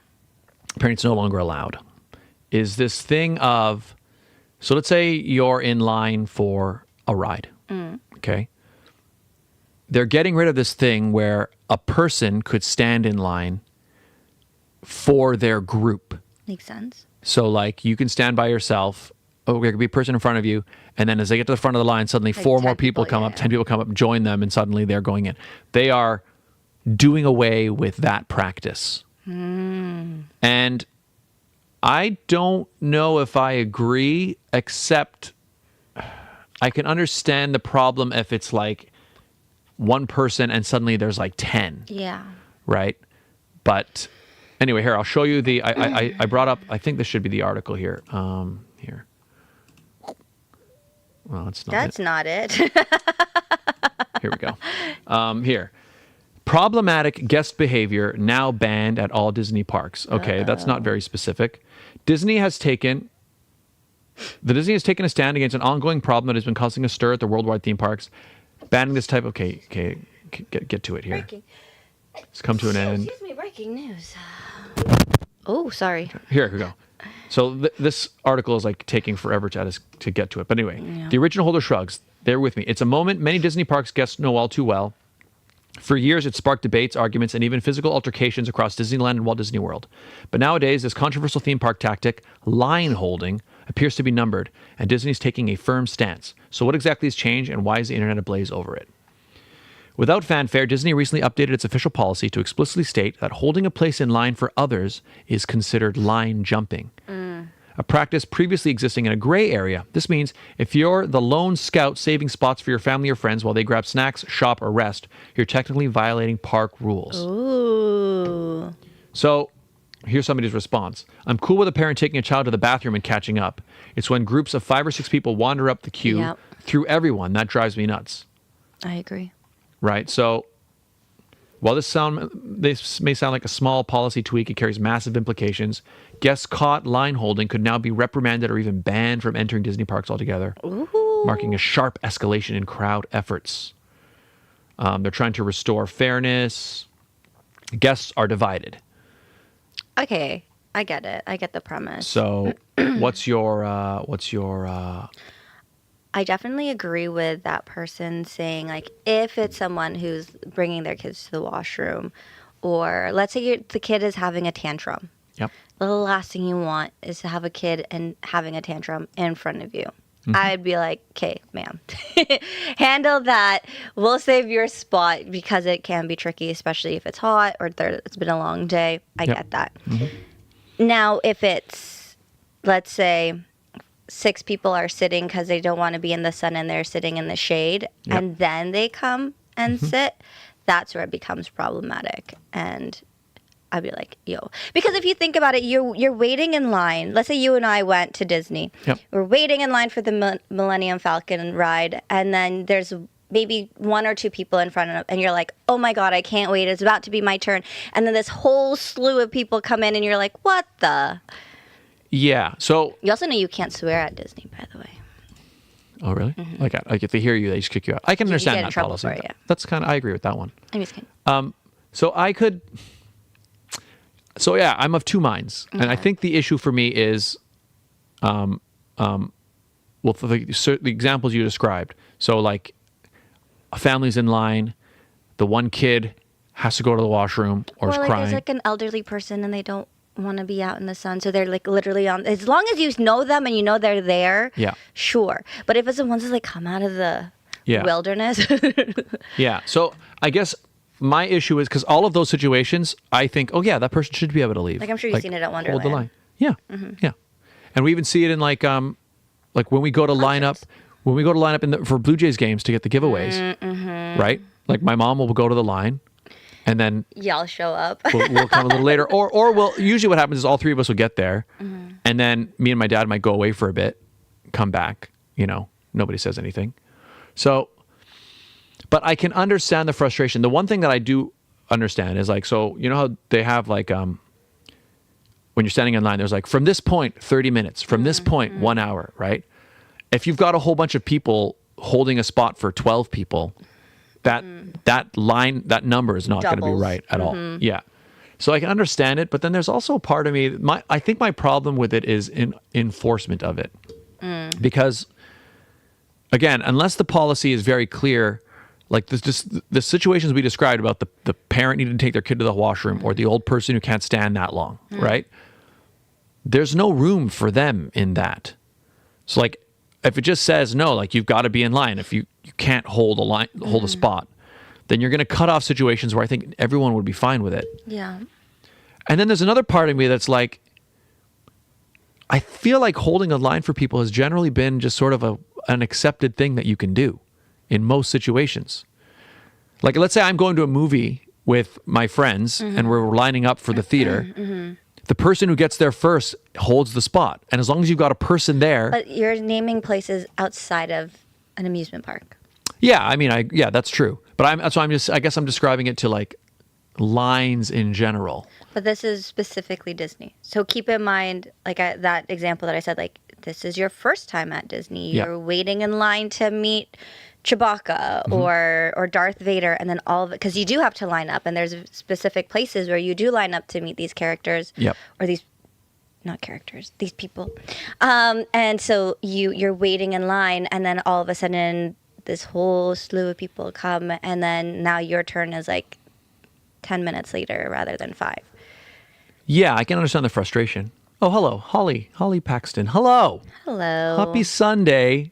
Apparently it's no longer allowed. Is this thing of, so let's say you're in line for a ride. Okay. They're getting rid of this thing where a person could stand in line for their group. Makes sense. So you can stand by yourself there could be a person in front of you, and then as they get to the front of the line, suddenly Like 4 10 more people people, come yeah, up, 10 people come up, join them, and suddenly they're going in. They are doing away with that practice. And I don't know if I agree, except I can understand the problem if it's like one person and suddenly there's like 10. Yeah. Right? But anyway, here, I'll show you I brought up, I think this should be the article here. Here. Well, it's not That's it. not it. Here we go. Here. Problematic guest behavior now banned at all Disney parks. Okay, that's not very specific. Disney has taken a stand against an ongoing problem that has been causing a stir at the worldwide theme parks, banning this type of... Okay, get to it here. Breaking. It's come to an end. Excuse me, breaking news. Oh, sorry. Here we go. So this article is like taking forever to get to it. But anyway, The original holder shrugs. They're with me. It's a moment many Disney parks guests know all too well. For years, it sparked debates, arguments, and even physical altercations across Disneyland and Walt Disney World. But nowadays, this controversial theme park tactic, line holding, appears to be numbered, and Disney's taking a firm stance. So what exactly has changed, and why is the internet ablaze over it? Without fanfare, Disney recently updated its official policy to explicitly state that holding a place in line for others is considered line jumping. A practice previously existing in a gray area. This means if you're the lone scout saving spots for your family or friends while they grab snacks, shop, or rest, you're technically violating park rules. Ooh. So here's somebody's response. I'm cool with a parent taking a child to the bathroom and catching up. It's when groups of 5 or 6 people wander up the queue through everyone. That drives me nuts. I agree. Right? So while this may sound like a small policy tweak, it carries massive implications. Guests caught line holding could now be reprimanded or even banned from entering Disney parks altogether, marking a sharp escalation in crowd efforts. They're trying to restore fairness. Guests are divided. Okay, I get it. I get the premise. So, what's your? I definitely agree with that person saying, like, if it's someone who's bringing their kids to the washroom, or let's say the kid is having a tantrum. Yep. The last thing you want is to have a kid and having a tantrum in front of you. I'd be like, okay, ma'am, handle that. We'll save your spot because it can be tricky, especially if it's hot or it's been a long day. I get that. Now, if it's, let's say, 6 people are sitting because they don't want to be in the sun and they're sitting in the shade, and then they come and sit, that's where it becomes problematic. And I'd be like, yo. Because if you think about it, you're waiting in line. Let's say you and I went to Disney. Yep. We're waiting in line for the Millennium Falcon ride, and then there's maybe 1 or 2 people in front of, and you're like, oh my God, I can't wait. It's about to be my turn. And then this whole slew of people come in, and you're like, what the? Yeah. So. You also know you can't swear at Disney, by the way. Oh, really? Like if they hear you, they just kick you out. I can understand get in that trouble policy. for it, yeah. That's I agree with that one. I'm just kidding. So yeah, I'm of 2 minds, and I think the issue for me is, for the examples you described. So like, a family's in line, the one kid has to go to the washroom or is like crying. there's like an elderly person and they don't want to be out in the sun, so they're like literally on. As long as you know them and you know they're there, sure. But if it's the ones that like come out of the wilderness, yeah. So I guess. My issue is because all of those situations, I think, oh yeah, that person should be able to leave. Like I'm sure you've seen it at Wonderland. Hold the line. Yeah, yeah. And we even see it in like when we go to line up for Blue Jays games to get the giveaways, right? Like my mom will go to the line, and then y'all show up. we'll come a little later, or we'll usually what happens is all 3 of us will get there, and then me and my dad might go away for a bit, come back. Nobody says anything, so. But I can understand the frustration. The one thing that I do understand is like, so you know how they have like, when you're standing in line, there's like, from this point, 30 minutes, from this point, 1 hour, right? If you've got a whole bunch of people holding a spot for 12 people, that number is not going to be right at all. Yeah. So I can understand it, but then there's also a part of me, I think my problem with it is in enforcement of it. Because again, unless the policy is very clear, like the situations we described about the parent needing to take their kid to the washroom or the old person who can't stand that long, right? There's no room for them in that. So like, if it just says no, like you've got to be in line. If you can't hold a spot, then you're going to cut off situations where I think everyone would be fine with it. Yeah. And then there's another part of me that's like, I feel like holding a line for people has generally been just sort of an accepted thing that you can do in most situations. Like, let's say I'm going to a movie with my friends and we're lining up for the theater. The person who gets there first holds the spot. And as long as you've got a person there. But you're naming places outside of an amusement park. Yeah, I mean, yeah, that's true. But I guess I'm describing it to like lines in general. But this is specifically Disney. So keep in mind, like that example that I said, like, this is your first time at Disney. You're waiting in line to meet Chewbacca or Darth Vader, and then all of it, because you do have to line up, and there's specific places where you do line up to meet these characters, or these, not characters, these people. And so you're waiting in line, and then all of a sudden this whole slew of people come, and then now your turn is like 10 minutes later rather than 5. Yeah, I can understand the frustration. Oh, hello, Holly Paxton. Hello. Hello. Happy Sunday,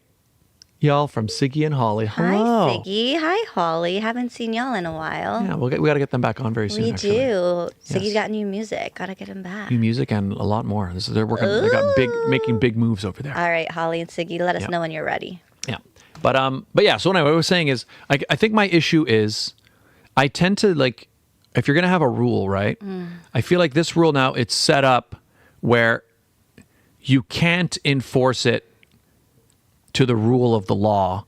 y'all, from Siggy and Holly. Hello. Hi, Siggy. Hi, Holly. Haven't seen y'all in a while. Yeah, we got to get them back on very soon. We actually. do. Siggy's got new music. Got to get him back. New music and a lot more. They're working. They got making big moves over there. All right, Holly and Siggy, let us know when you're ready. Yeah, but yeah. So anyway, what I was saying is, I think my issue is, I tend to like, if you're gonna have a rule, right? I feel like this rule now, it's set up where you can't enforce it to the rule of the law,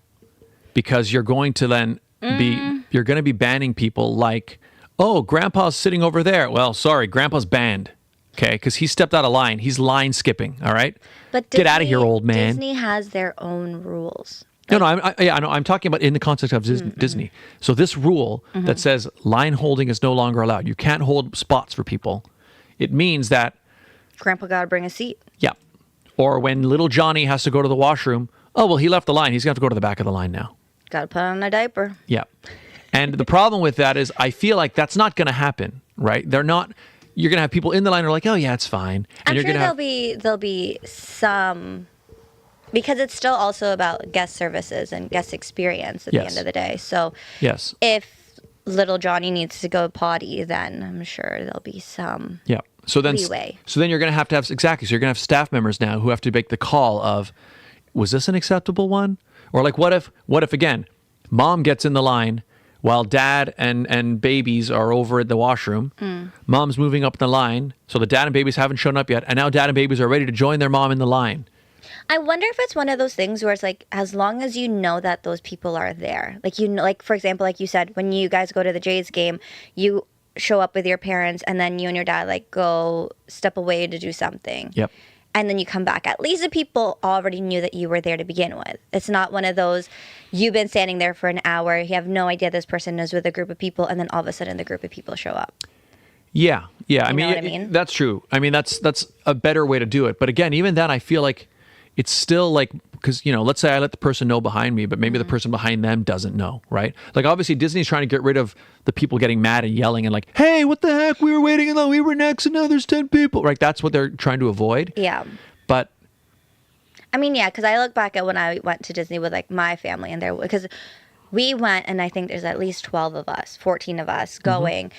because you're going to then you're going to be banning people like, oh, grandpa's sitting over there. Well, sorry, grandpa's banned. Okay, because he stepped out of line. He's line skipping. All right, but get out of here, old man. Disney has their own rules. No, I know. I'm talking about in the context of Disney. So this rule that says line holding is no longer allowed. You can't hold spots for people. It means that Grandpa got to bring a seat. Yeah. Or when little Johnny has to go to the washroom, oh, well, he left the line. He's going to have to go to the back of the line now. Got to put on a diaper. Yeah. And the problem with that is I feel like that's not going to happen, right? You're going to have people in the line who are like, oh, yeah, it's fine. And I'm sure there'll be some, because it's still also about guest services and guest experience at the end of the day. So if little Johnny needs to go potty, then I'm sure there'll be some leeway. So then you're going to have exactly. So you're going to have staff members now who have to make the call of, was this an acceptable one? Or like, what if again, mom gets in the line while dad and babies are over at the washroom. Mom's moving up the line. So the dad and babies haven't shown up yet. And now dad and babies are ready to join their mom in the line. I wonder if it's one of those things where it's like, as long as you know that those people are there, like, you know, like, for example, like you said, when you guys go to the Jays game, you show up with your parents and then you and your dad like go step away to do something. Yep. And then you come back. At least the people already knew that you were there to begin with. It's not one of those, you've been standing there for an hour, you have no idea this person is with a group of people, and then all of a sudden the group of people show up. Yeah. Yeah. You know what I mean? That's true. I mean, that's a better way to do it. But again, even then, I feel like it's still like, because, you know, let's say I let the person know behind me, but maybe the person behind them doesn't know, right? Like, obviously, Disney's trying to get rid of the people getting mad and yelling and like, hey, what the heck? We were waiting and we were next and now there's 10 people. Right? That's what they're trying to avoid. Yeah. But I mean, yeah, because I look back at when I went to Disney with like my family, and because we went, and I think there's at least 12 of us, 14 of us going.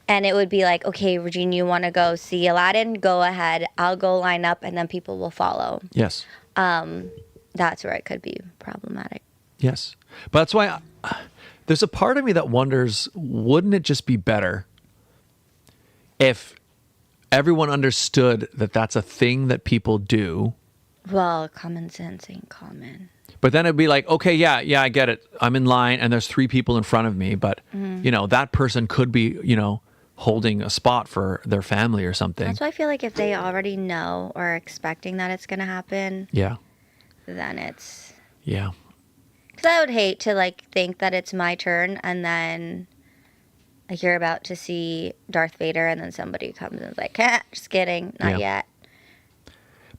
And it would be like, okay, Regine, you want to go see Aladdin? Go ahead. I'll go line up, and then people will follow. Yes. That's where it could be problematic. Yes. But that's why there's a part of me that wonders, wouldn't it just be better if everyone understood that that's a thing that people do? Well, common sense ain't common. But then it'd be like, okay, yeah, I get it. I'm in line and there's 3 people in front of me, but you know, that person could be, you know, holding a spot for their family or something. That's why I feel like if they already know or are expecting that it's going to happen, then it's... Yeah. Because I would hate to like think that it's my turn and then like you're about to see Darth Vader and then somebody comes and is like, just kidding, not yet.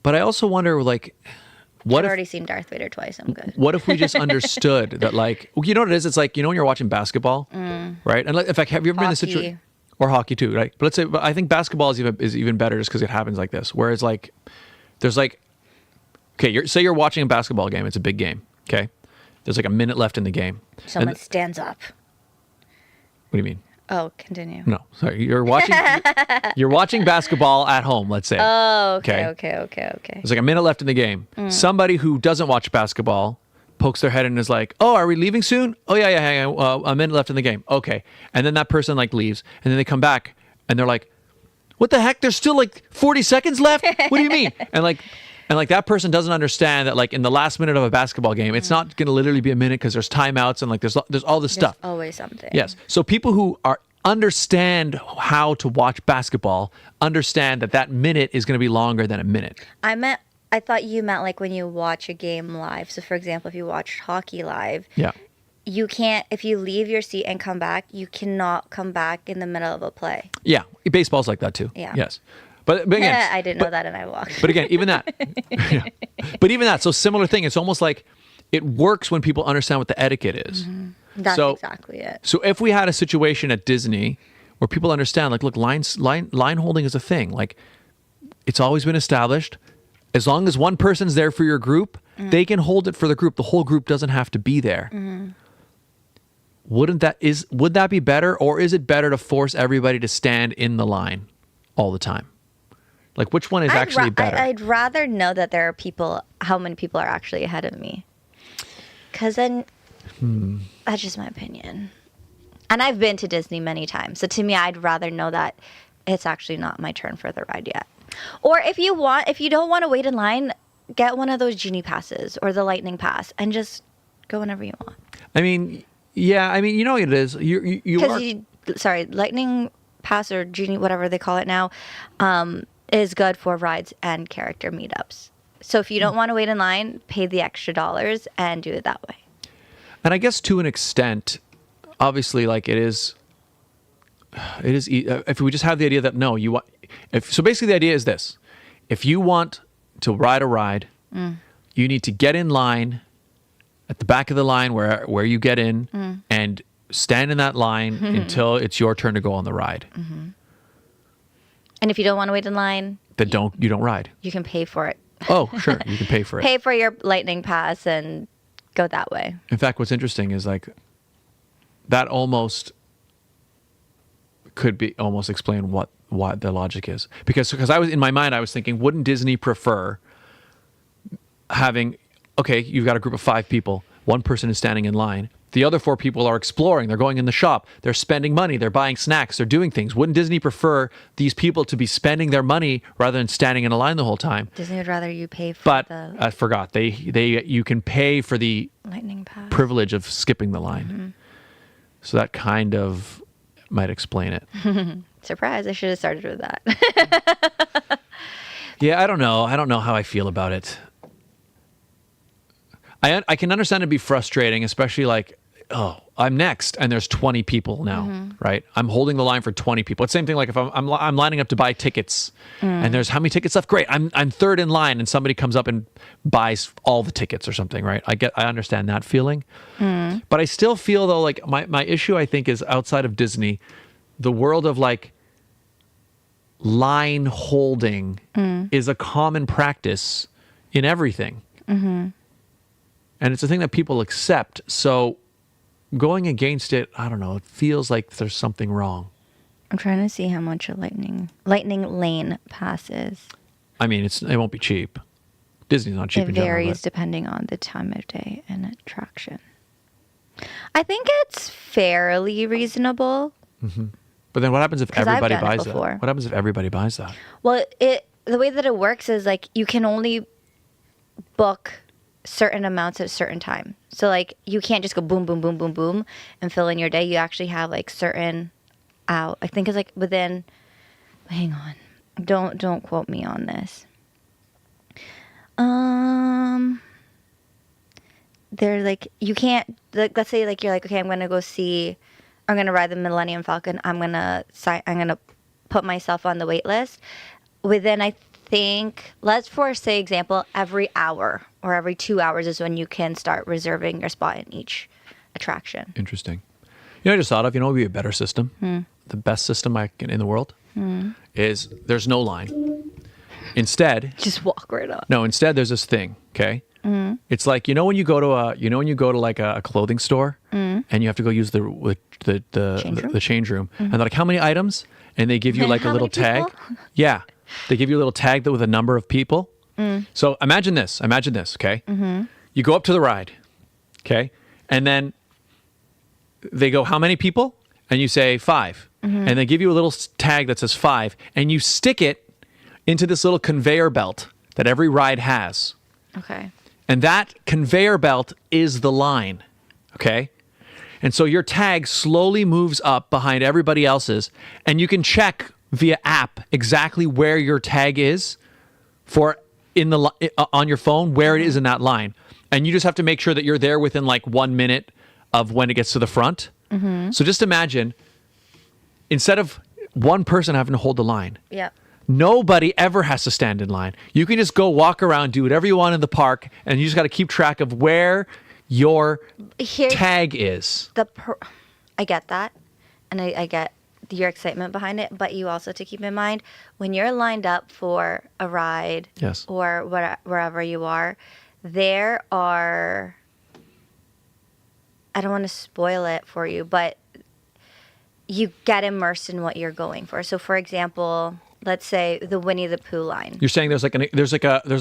But I also wonder, like, I've already seen Darth Vader twice. I'm good. What if we just understood that, like, you know what it is? It's like, you know, when you're watching basketball, right? And in fact, have you ever been in this situation? Or hockey too, right? But let's say, I think basketball is even better just because it happens like this. Whereas, like, there's like, Okay, say you're watching a basketball game. It's a big game. Okay, there's like a minute left in the game. Someone stands up. What do you mean? Oh, continue. No, sorry. You're watching. You're watching basketball at home. Let's say. Oh, okay. There's like a minute left in the game. Somebody who doesn't watch basketball pokes their head in and is like, "Oh, are we leaving soon? Oh yeah, hang on. A minute left in the game. Okay." And then that person like leaves, and then they come back, and they're like, "What the heck? There's still like 40 seconds left. What do you mean?" And that person doesn't understand that like in the last minute of a basketball game, it's not going to literally be a minute because there's timeouts and like there's all this stuff. Always something. Yes. So people who understand how to watch basketball understand that minute is going to be longer than a minute. I thought you meant like when you watch a game live. So for example, if you watch hockey live, Yeah. you can't, if you leave your seat and come back, you cannot come back in the middle of a play. Yeah. Baseball's like that too. Yeah. Yes. But again, I didn't know that and I walked. But again, even that. Yeah. But even that, so similar thing. It's almost like it works when people understand what the etiquette is. That's exactly it. So if we had a situation at Disney where people understand, like, look, line holding is a thing. Like, it's always been established. As long as one person's there for your group, they can hold it for the group. The whole group doesn't have to be there. Would that be better, or is it better to force everybody to stand in the line all the time? Like, which one is actually better? I'd rather know that there are how many people are actually ahead of me. Because then, that's just my opinion. And I've been to Disney many times. So to me, I'd rather know that it's actually not my turn for the ride yet. Or if you don't want to wait in line, get one of those Genie passes or the Lightning Pass and just go whenever you want. I mean, yeah. I mean, you know what it is. Lightning Pass or Genie, whatever they call it now, is good for rides and character meetups. So if you don't want to wait in line, pay the extra dollars and do it that way. And I guess to an extent, obviously, like it is. If we just have the idea that so basically the idea is this: if you want to ride a ride, you need to get in line at the back of the line where you get in and stand in that line until it's your turn to go on the ride. And if you don't want to wait in line, then you don't ride. You can pay for it. Oh, sure, you can pay for it. Pay for your Lightning Pass and go that way. In fact, what's interesting is like that almost could be almost explain what the logic is, because I was in my mind I was thinking, wouldn't Disney prefer having, okay, you've got a group of 5 people, one person is standing in line, the other 4 people are exploring, they're going in the shop, they're spending money, they're buying snacks, they're doing things. Wouldn't Disney prefer these people to be spending their money rather than standing in a line the whole time? Disney would rather you pay for I forgot, you can pay for the Lightning Pass privilege of skipping the line. So that kind of might explain it. Surprise, I should have started with that. Yeah, I don't know how I feel about it. I can understand it'd be frustrating, especially like, oh, I'm next and there's 20 people now, right? I'm holding the line for 20 people. It's the same thing like if I'm lining up to buy tickets and there's how many tickets left? Great. I'm third in line and somebody comes up and buys all the tickets or something, right? I understand that feeling. But I still feel though, like my issue I think is outside of Disney, the world of like line holding is a common practice in everything. And it's a thing that people accept. So going against it, I don't know, it feels like there's something wrong. I'm trying to see how much a Lightning Lane Pass is. I mean, it won't be cheap. Disney's not cheap in general. It varies depending on the time of day and attraction. I think it's fairly reasonable. But then what happens if everybody buys that? What happens if everybody buys that? Well, the way that it works is like you can only book certain amounts at a certain time. So like you can't just go boom, boom, boom, boom, boom and fill in your day. You actually have like certain I think it's like within, hang on. Don't quote me on this. They're like, you can't, like, let's say like you're like, okay, I'm going to ride the Millennium Falcon. I'm going to put myself on the wait list. Within, I think, let's for say example, every hour or every 2 hours is when you can start reserving your spot in each attraction. Interesting. You know, I just thought of, what would be a better system? The best system in the world is there's no line. Instead, Just walk right on. no, instead there's this thing, okay? It's like, when you go to like a clothing store and you have to go use the change room and they're like, how many items? And they give you like a How little many tag. people? Yeah. They give you a little tag with a number of people. So imagine this, okay? You go up to the ride, okay? And then they go, how many people? And you say 5. And they give you a little tag that says 5, and you stick it into this little conveyor belt that every ride has. Okay. And that conveyor belt is the line, okay? And so your tag slowly moves up behind everybody else's, and you can check via app exactly where your tag is on your phone, where it is in that line. And you just have to make sure that you're there within like 1 minute of when it gets to the front. So just imagine, instead of one person having to hold the line, Yep. nobody ever has to stand in line. You can just go walk around, do whatever you want in the park, and you just got to keep track of where your Here's tag is. I get that, and I get your excitement behind it, but you also have to keep in mind when you're lined up for a ride Yes. or wherever you are, there are, I don't want to spoil it for you, but you get immersed in what you're going for. So for example, let's say the Winnie the Pooh line. You're saying there's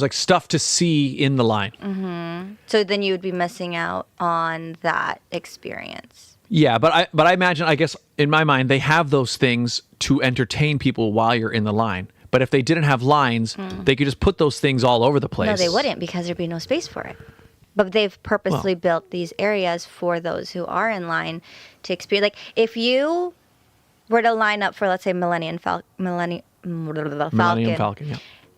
like stuff to see in the line. So then you would be missing out on that experience. Yeah, but I imagine, I guess in my mind, they have those things to entertain people while you're in the line. But if they didn't have lines, they could just put those things all over the place. No, they wouldn't, because there'd be no space for it. But they've purposely built these areas for those who are in line to experience. Like if you were to line up for, let's say, Millennium Falcon. Yeah.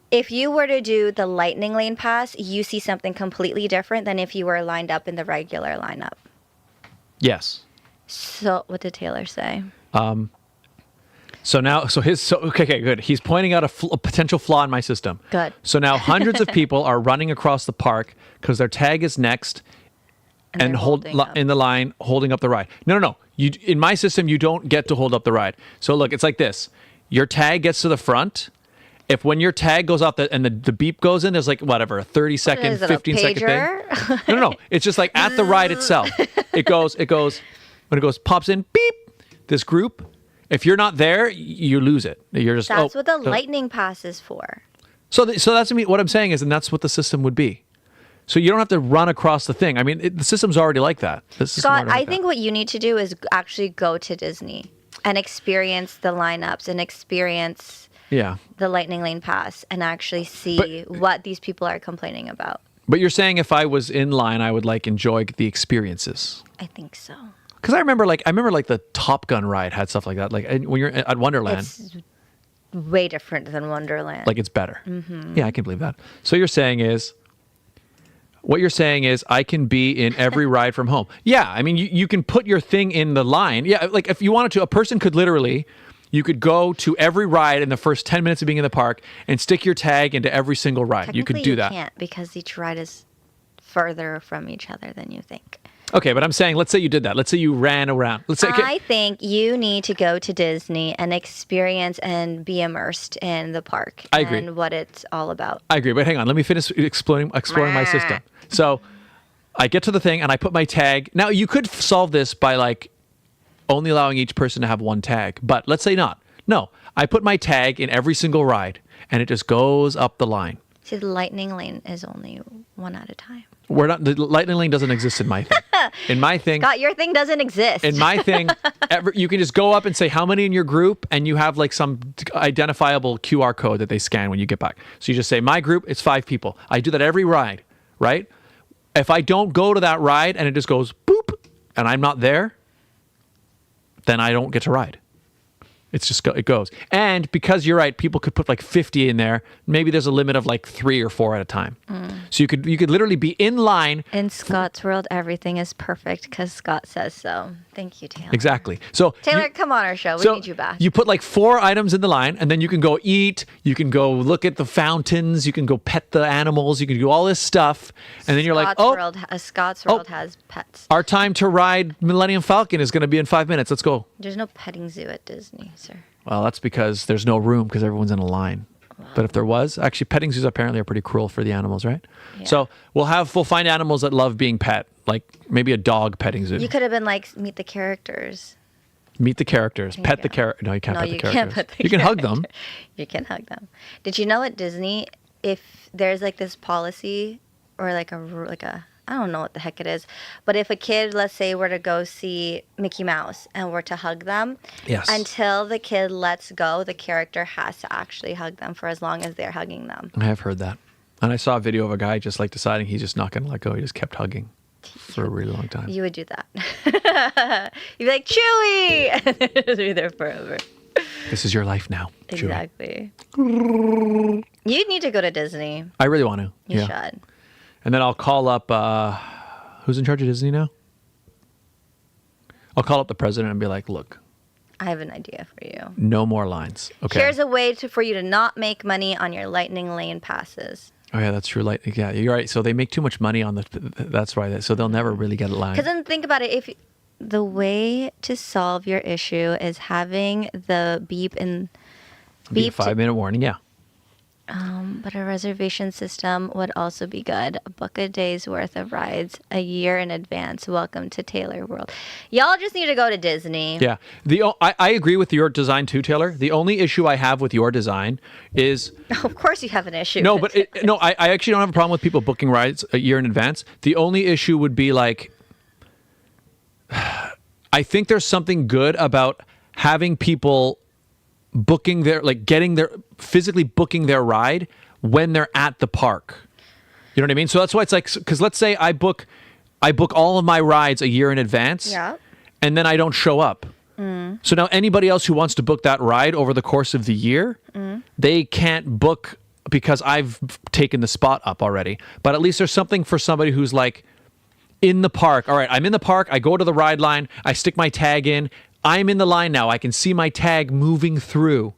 If you were to do the lightning lane pass, you see something completely different than if you were lined up in the regular lineup. Yes. So what did Taylor say? Okay, good. He's pointing out a potential flaw in my system. Good. So now hundreds of people are running across the park because their tag is next and they're holding up. in the line holding up the ride. No. In my system, you don't get to hold up the ride. So look, it's like this. Your tag gets to the front. If when your tag goes off and the beep goes in, there's like whatever, a 30-second, 15-second thing. No. It's just like at the ride itself. It goes, when it goes, pops in, beep, this group. If you're not there, you lose it. You're just, That's what the lightning pass is for. So that's what I'm saying is, and that's what the system would be. So you don't have to run across the thing. I mean, the system's already like that. Scott, I think what you need to do is actually go to Disney and experience the lineups and experience the lightning lane pass and actually see what these people are complaining about. But you're saying if I was in line, I would like enjoy the experiences. I think so. Because I remember the Top Gun ride had stuff like that. Like when you're at Wonderland, It's way different than Wonderland. like it's better. Yeah, I can believe that. So what you're saying is I can be in every ride from home. Yeah, I mean you can put your thing in the line. Yeah, like if you wanted to, a person could literally, you could go to every ride in the first 10 minutes of being in the park and stick your tag into every single ride. You could do that. You can't, because each ride is further from each other than you think. Okay, but I'm saying, let's say you did that. Let's say you ran around. Let's say, I think you need to go to Disney and experience and be immersed in the park. I agree. And what it's all about. I agree, but hang on. Let me finish exploring my system. So I get to the thing and I put my tag. Now, you could solve this by like only allowing each person to have one tag, but let's say not. No, I put my tag in every single ride and it just goes up the line. See, the lightning lane is only one at a time. The lightning lane doesn't exist in my thing. In my thing, Scott, your thing doesn't exist. in my thing, you can just go up and say how many in your group, and you have like some identifiable QR code that they scan when you get back. So you just say my group, it's 5 people. I do that every ride, right? If I don't go to that ride and it just goes boop, and I'm not there, then I don't get to ride. It's just, it goes. And because you're right, people could put like 50 in there. Maybe there's a limit of like 3 or 4 at a time. So you could literally be in line. In Scott's world, everything is perfect because Scott says so. Thank you, Taylor. Exactly. So Taylor, come on our show. We need you back. You put like 4 items in the line, and then you can go eat. You can go look at the fountains. You can go pet the animals. You can do all this stuff. And then you're like, Scott's world has pets. Our time to ride Millennium Falcon is going to be in 5 minutes. Let's go. There's no petting zoo at Disney, sir. Well, that's because there's no room because everyone's in a line. But if there was, actually, petting zoos apparently are pretty cruel for the animals, right? Yeah. So we'll find animals that love being pet, like maybe a dog petting zoo. You could have been like, meet the characters. Meet the characters, There pet you the go. character. No, you can't No, pet the you characters. can't pet the You can hug them. character. You can hug them. Did you know at Disney, if there's like this policy or like a I don't know what the heck it is, but if a kid, let's say, were to go see Mickey Mouse and were to hug them, Yes. until the kid lets go, the character has to actually hug them for as long as they're hugging them. I have heard that. And I saw a video of a guy just like deciding he's just not going to let go. He just kept hugging for a really long time. You would do that. You'd be like, Chewie! Just be there forever. This is your life now. Chewie. Exactly. You need to go to Disney. I really want to. You yeah. should. And then I'll call up, who's in charge of Disney now? I'll call up the president and be like, look, I have an idea for you. no more lines. Okay. Here's a way for you to not make money on your lightning lane passes. Oh yeah, that's true. Like, yeah, you're right. So they make too much money on that's why. So they'll never really get a line. Because then think about it. If the way to solve your issue is having the beep and Be a beep, 5-minute warning. Yeah. but a reservation system would also be good. Book a day's worth of rides a year in advance. Welcome to Taylor World. Y'all just need to go to Disney. Yeah. I agree with your design too, Taylor. The only issue I have with your design is Of course you have an issue. no, with but I actually don't have a problem with people booking rides a year in advance. The only issue would be like, I think there's something good about having people booking physically booking their ride when they're at the park. You know what I mean? So that's why it's like, because let's say I book all of my rides a year in advance. Yeah. And then I don't show up. So now anybody else who wants to book that ride over the course of the year, they can't book because I've taken the spot up already. But at least there's something for somebody who's like in the park. All right, I'm in the park. I go to the ride line. I stick my tag in. I'm in the line now. I can see my tag moving through.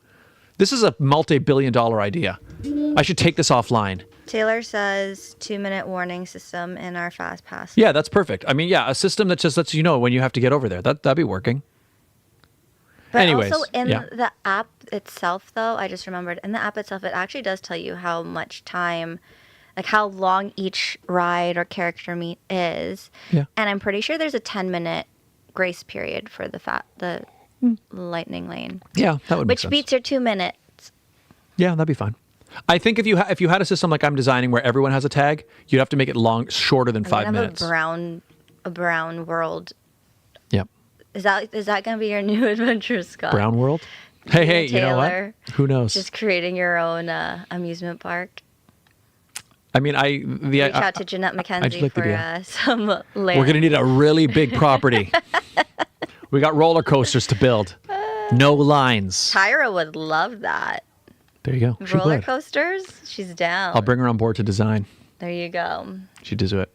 This is a multi-billion-dollar idea. I should take this offline. Taylor says 2-minute warning system in our fast pass. Yeah, that's perfect. I mean, yeah, a system that just lets you know when you have to get over there. That'd be working. But Anyways, also in yeah. the app itself, though, I just remembered, in the app itself, it actually does tell you how much time, like how long each ride or character meet is. Yeah. And I'm pretty sure there's a 10-minute grace period for the lightning lane. Yeah, that would make Which sense. beats your 2 minutes. Yeah, that'd be fine. I think if you had a system like I'm designing where everyone has a tag, you'd have to make it shorter than I'm 5 gonna have minutes. a brown world. Yep. Is that going to be your new adventure, Scott? Brown World. Hey, you know Taylor, what? Who knows? Just creating your own amusement park. I mean, Reach out to Jeanette McKenzie like the for idea. some land. We're gonna need a really big property. We got roller coasters to build. No lines. Tyra would love that. There you go. She Roller would. coasters? She's down. I'll bring her on board to design. There you go. She'd do it.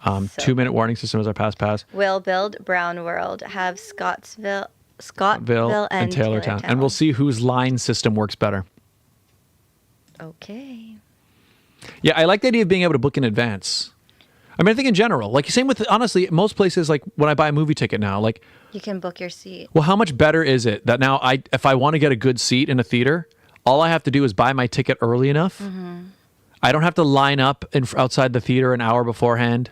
So- 2-minute warning system as our pass. Will build Brown World. Have Scottsville and Taylortown. And we'll see whose line system works better. Okay. Yeah, I like the idea of being able to book in advance. I mean, I think in general, like same with, honestly, most places, like when I buy a movie ticket now, like, You can book your seat. well, how much better is it that now if I want to get a good seat in a theater, all I have to do is buy my ticket early enough. I don't have to line up outside the theater an hour beforehand.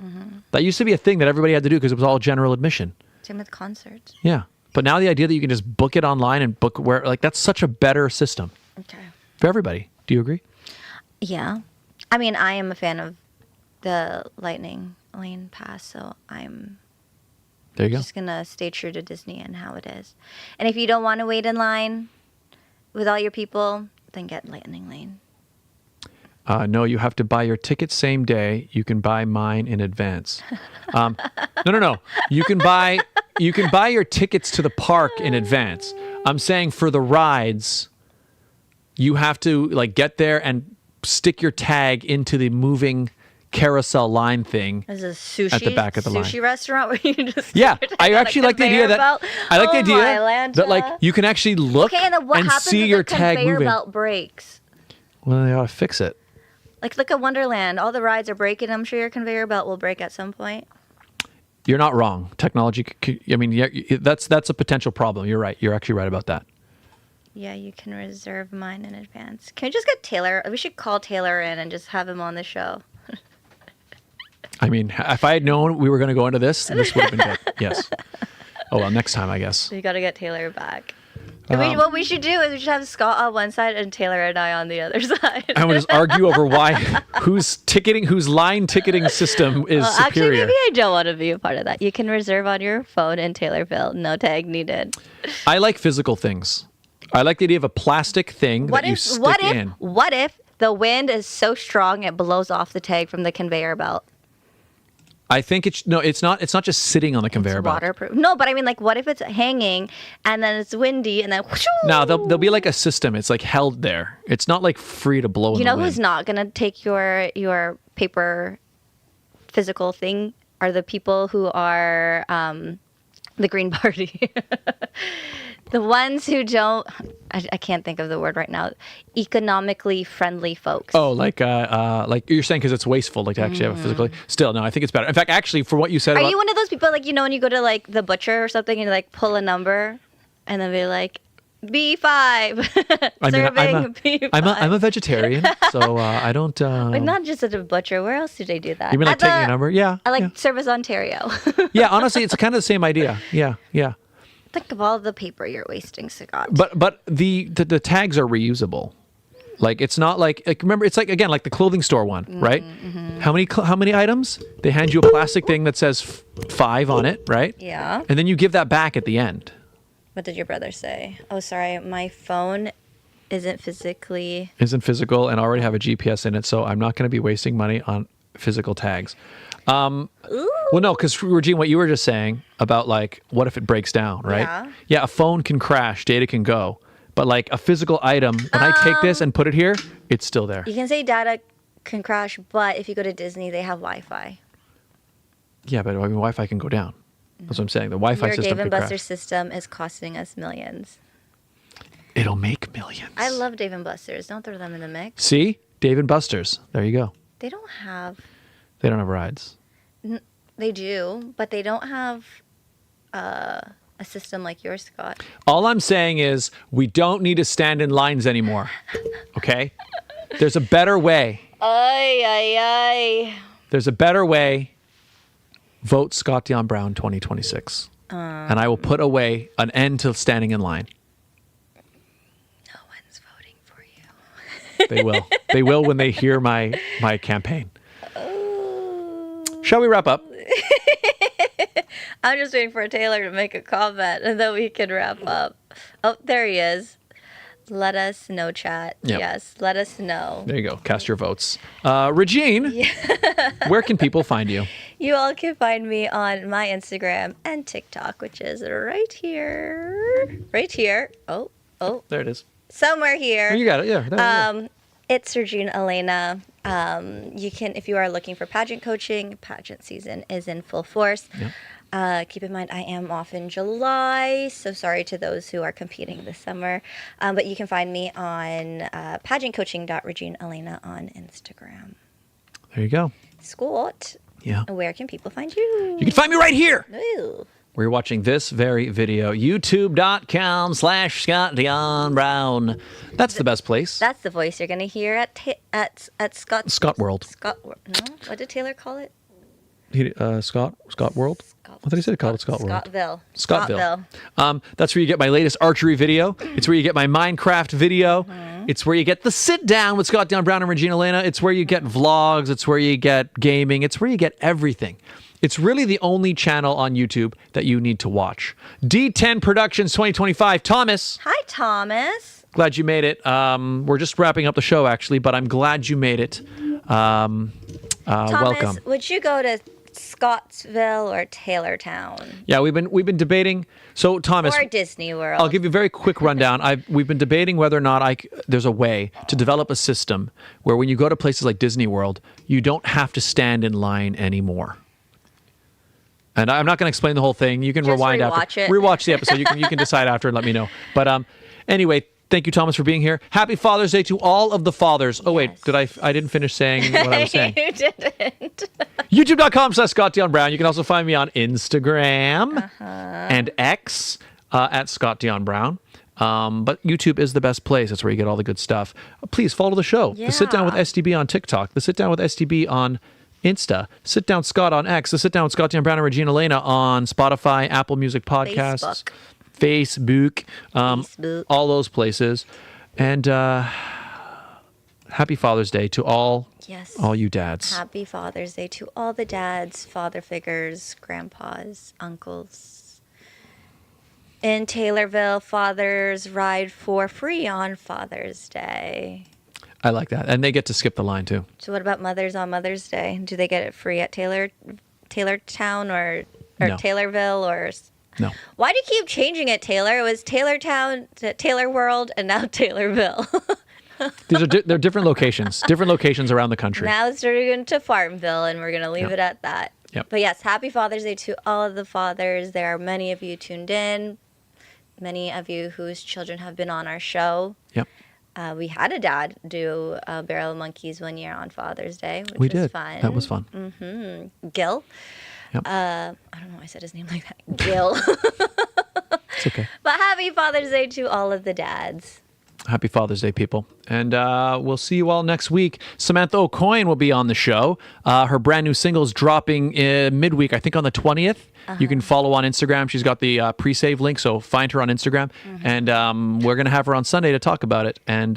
That used to be a thing that everybody had to do because it was all general admission. Same with concerts. Yeah. But now the idea that you can just book it online and book where, like, that's such a better system Okay. for everybody. Do you agree? Yeah. I mean, I am a fan of the Lightning Lane Pass, so I'm There you go. just going to stay true to Disney and how it is. And if you don't want to wait in line with all your people, then get Lightning Lane. No, you have to buy your ticket same day. You can buy mine in advance. No. You can buy your tickets to the park in advance. I'm saying for the rides, you have to like get there and stick your tag into the moving carousel line thing. There's a sushi At the back of the line. restaurant where you just Yeah, sit I on a actually like the idea conveyor that belt. I like the Oh idea my that like Lanta. you can actually look Okay, and then what and happens see if your the tag conveyor moving. belt breaks? Well, they ought to fix it. Like, look at Wonderland. All the rides are breaking. I'm sure your conveyor belt will break at some point. You're not wrong. Technology. I mean, yeah, that's a potential problem. You're right. You're actually right about that. Yeah, you can reserve mine in advance. Can we just get Taylor? We should call Taylor in and just have him on the show. I mean, if I had known we were going to go into this would have been good. Yes. Oh, well, next time, I guess. We got to get Taylor back. What we should do is we should have Scott on one side and Taylor and I on the other side. And we'll just argue over whose line ticketing system is superior. Actually, maybe I don't want to be a part of that. You can reserve on your phone in Taylorville. No tag needed. I like physical things. I like the idea of a plastic thing that you stick in. What if the wind is so strong it blows off the tag from the conveyor belt? I think it's not just sitting on the conveyor belt. Waterproof. No, but I mean, like, what if it's hanging and then it's windy and then whoosh, No, there'll be like a system. It's like held there. It's not like free to blow in the wind. Who's not gonna take your paper physical thing are the people who are the Green Party. The ones who don't, I can't think of the word right now, economically friendly folks. Oh, like you're saying because it's wasteful, like to actually have a physical. Still, no, I think it's better. In fact, actually, for what you said, Are you one of those people, like, when you go to like the butcher or something and you like pull a number and then be like, B5, serving B5. I'm a vegetarian, so I don't. But not just at a butcher. Where else do they do that? You mean like taking a number? Yeah. I like Service Ontario. Yeah, honestly, it's kind of the same idea. Yeah. Think of all the paper you're wasting, Scott. But the tags are reusable. Like, it's not like remember, it's like, again, like the clothing store one, right? Mm-hmm. How many items? They hand you a plastic thing that says 5 on it, right? Yeah. And then you give that back at the end. What did your brother say? Oh, sorry, my phone isn't physical and already have a GPS in it, so I'm not going to be wasting money on physical tags. Well, no, because Regine, what you were just saying about, like, what if it breaks down, right? Yeah, a phone can crash, data can go, but like a physical item, when I take this and put it here, it's still there. You can say data can crash, but if you go to Disney, they have Wi-Fi. Yeah, but I mean, Wi-Fi can go down. That's what I'm saying. The Wi-Fi system Your Dave could and crash. Buster's system is costing us millions. It'll make millions. I love Dave and Buster's. Don't throw them in the mix. See? Dave and Buster's. There you go. They don't have rides. They do, but they don't have a system like yours, Scott. All I'm saying is we don't need to stand in lines anymore. Okay? There's a better way. There's a better way. Vote Scott Dion Brown 2026. And I will put away an end to standing in line. No one's voting for you. They will. They will when they hear my campaign. Shall we wrap up? I'm just waiting for Taylor to make a comment and then we can wrap up. Oh, there he is. Let us know, chat. Yep. Yes, let us know. There you go. Cast your votes. Regine, where can people find you? You all can find me on my Instagram and TikTok, which is right here. Right here. Oh. There it is. Somewhere here. Oh, you got it. Yeah. There. It's Regine Alaina. You can, if you are looking for pageant coaching, pageant season is in full force. Yep. Keep in mind, I am off in July, so sorry to those who are competing this summer. But you can find me on pageantcoaching.reginealaina on Instagram. There you go. Scott, yeah. Where can people find you? You can find me right here. Ooh. We're watching this very video, youtube.com/Scott Dion Brown. That's the best place. That's the voice you're going to hear at Scott World. No? What did Taylor call it? Scott World? I thought he said called it Scott World. Scottville. That's where you get my latest archery video. It's where you get my Minecraft video. Mm-hmm. It's where you get the sit down with Scott Dion Brown and Regine Alaina. It's where you get vlogs. It's where you get gaming. It's where you get everything. It's really the only channel on YouTube that you need to watch. D10 Productions 2025. Thomas. Hi, Thomas. Glad you made it. We're just wrapping up the show, actually, but I'm glad you made it. Thomas, welcome. Would you go to Scottsville or Taylortown? Yeah, we've been debating. So, Thomas, or Disney World. I'll give you a very quick rundown. We've been debating whether or not there's a way to develop a system where when you go to places like Disney World, you don't have to stand in line anymore. And I'm not going to explain the whole thing. You can just rewind after. Rewatch the episode. You can decide after and let me know. But anyway, thank you, Thomas, for being here. Happy Father's Day to all of the fathers. Oh, wait, I didn't finish saying what I was saying. You didn't. YouTube.com/Scott Dion Brown. You can also find me on Instagram and X at Scott Dion Brown. But YouTube is the best place. That's where you get all the good stuff. Please follow the show. The Sit Down with Yeah. STB on TikTok. The Sit Down with STB on Insta. Sit Down Scott on X. The Sit Down with Scott Dion Brown and Regine Alaina on Spotify, Apple Music Podcasts, Facebook, Facebook. all those places. And happy Father's Day to all you dads. Happy Father's Day to all the dads, father figures, grandpas, uncles. In Taylorville, fathers ride for free on Father's Day. I like that. And they get to skip the line too. So what about mothers on Mother's Day? Do they get it free at Taylortown or No. Taylorville or? No. Why do you keep changing it, Taylor? It was Taylortown to Taylor World and now Taylorville. They're different locations. Different locations around the country. Now it's turning to Farmville, and we're going to leave it at that. Yep. But yes, happy Father's Day to all of the fathers. There are many of you tuned in, many of you whose children have been on our show. Yep. We had a dad do Barrel of Monkeys one year on Father's Day, which We was did. fun. That was fun. Gil. Yep. I don't know why I said his name like that. Gil. It's okay. But happy Father's Day to all of the dads. Happy Father's Day, people. And we'll see you all next week. Samantha O'Coin will be on the show. Her brand new single's dropping midweek, I think on the 20th. You can follow on Instagram. She's got the pre-save link, so find her on Instagram. And we're going to have her on Sunday to talk about it. And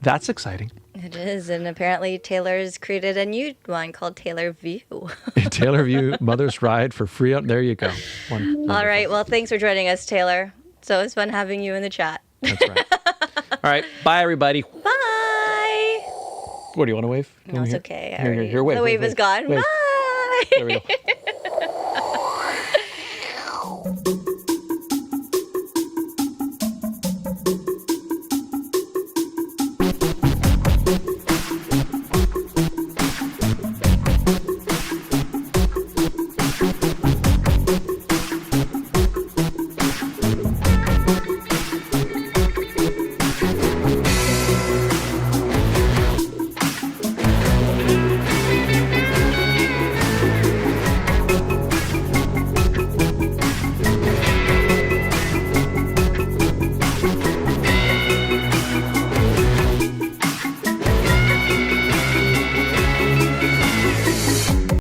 that's exciting. It is. And apparently Taylor's created a new one called Taylor View. Taylor View, Mother's Ride for free. There you go. All right. Well, thanks for joining us, Taylor. So it's fun having you in the chat. That's right. All right. Bye, everybody. Bye. What, do you want to wave? No, it's okay. Here, wave. The wave is gone. Wave. Bye. There we go.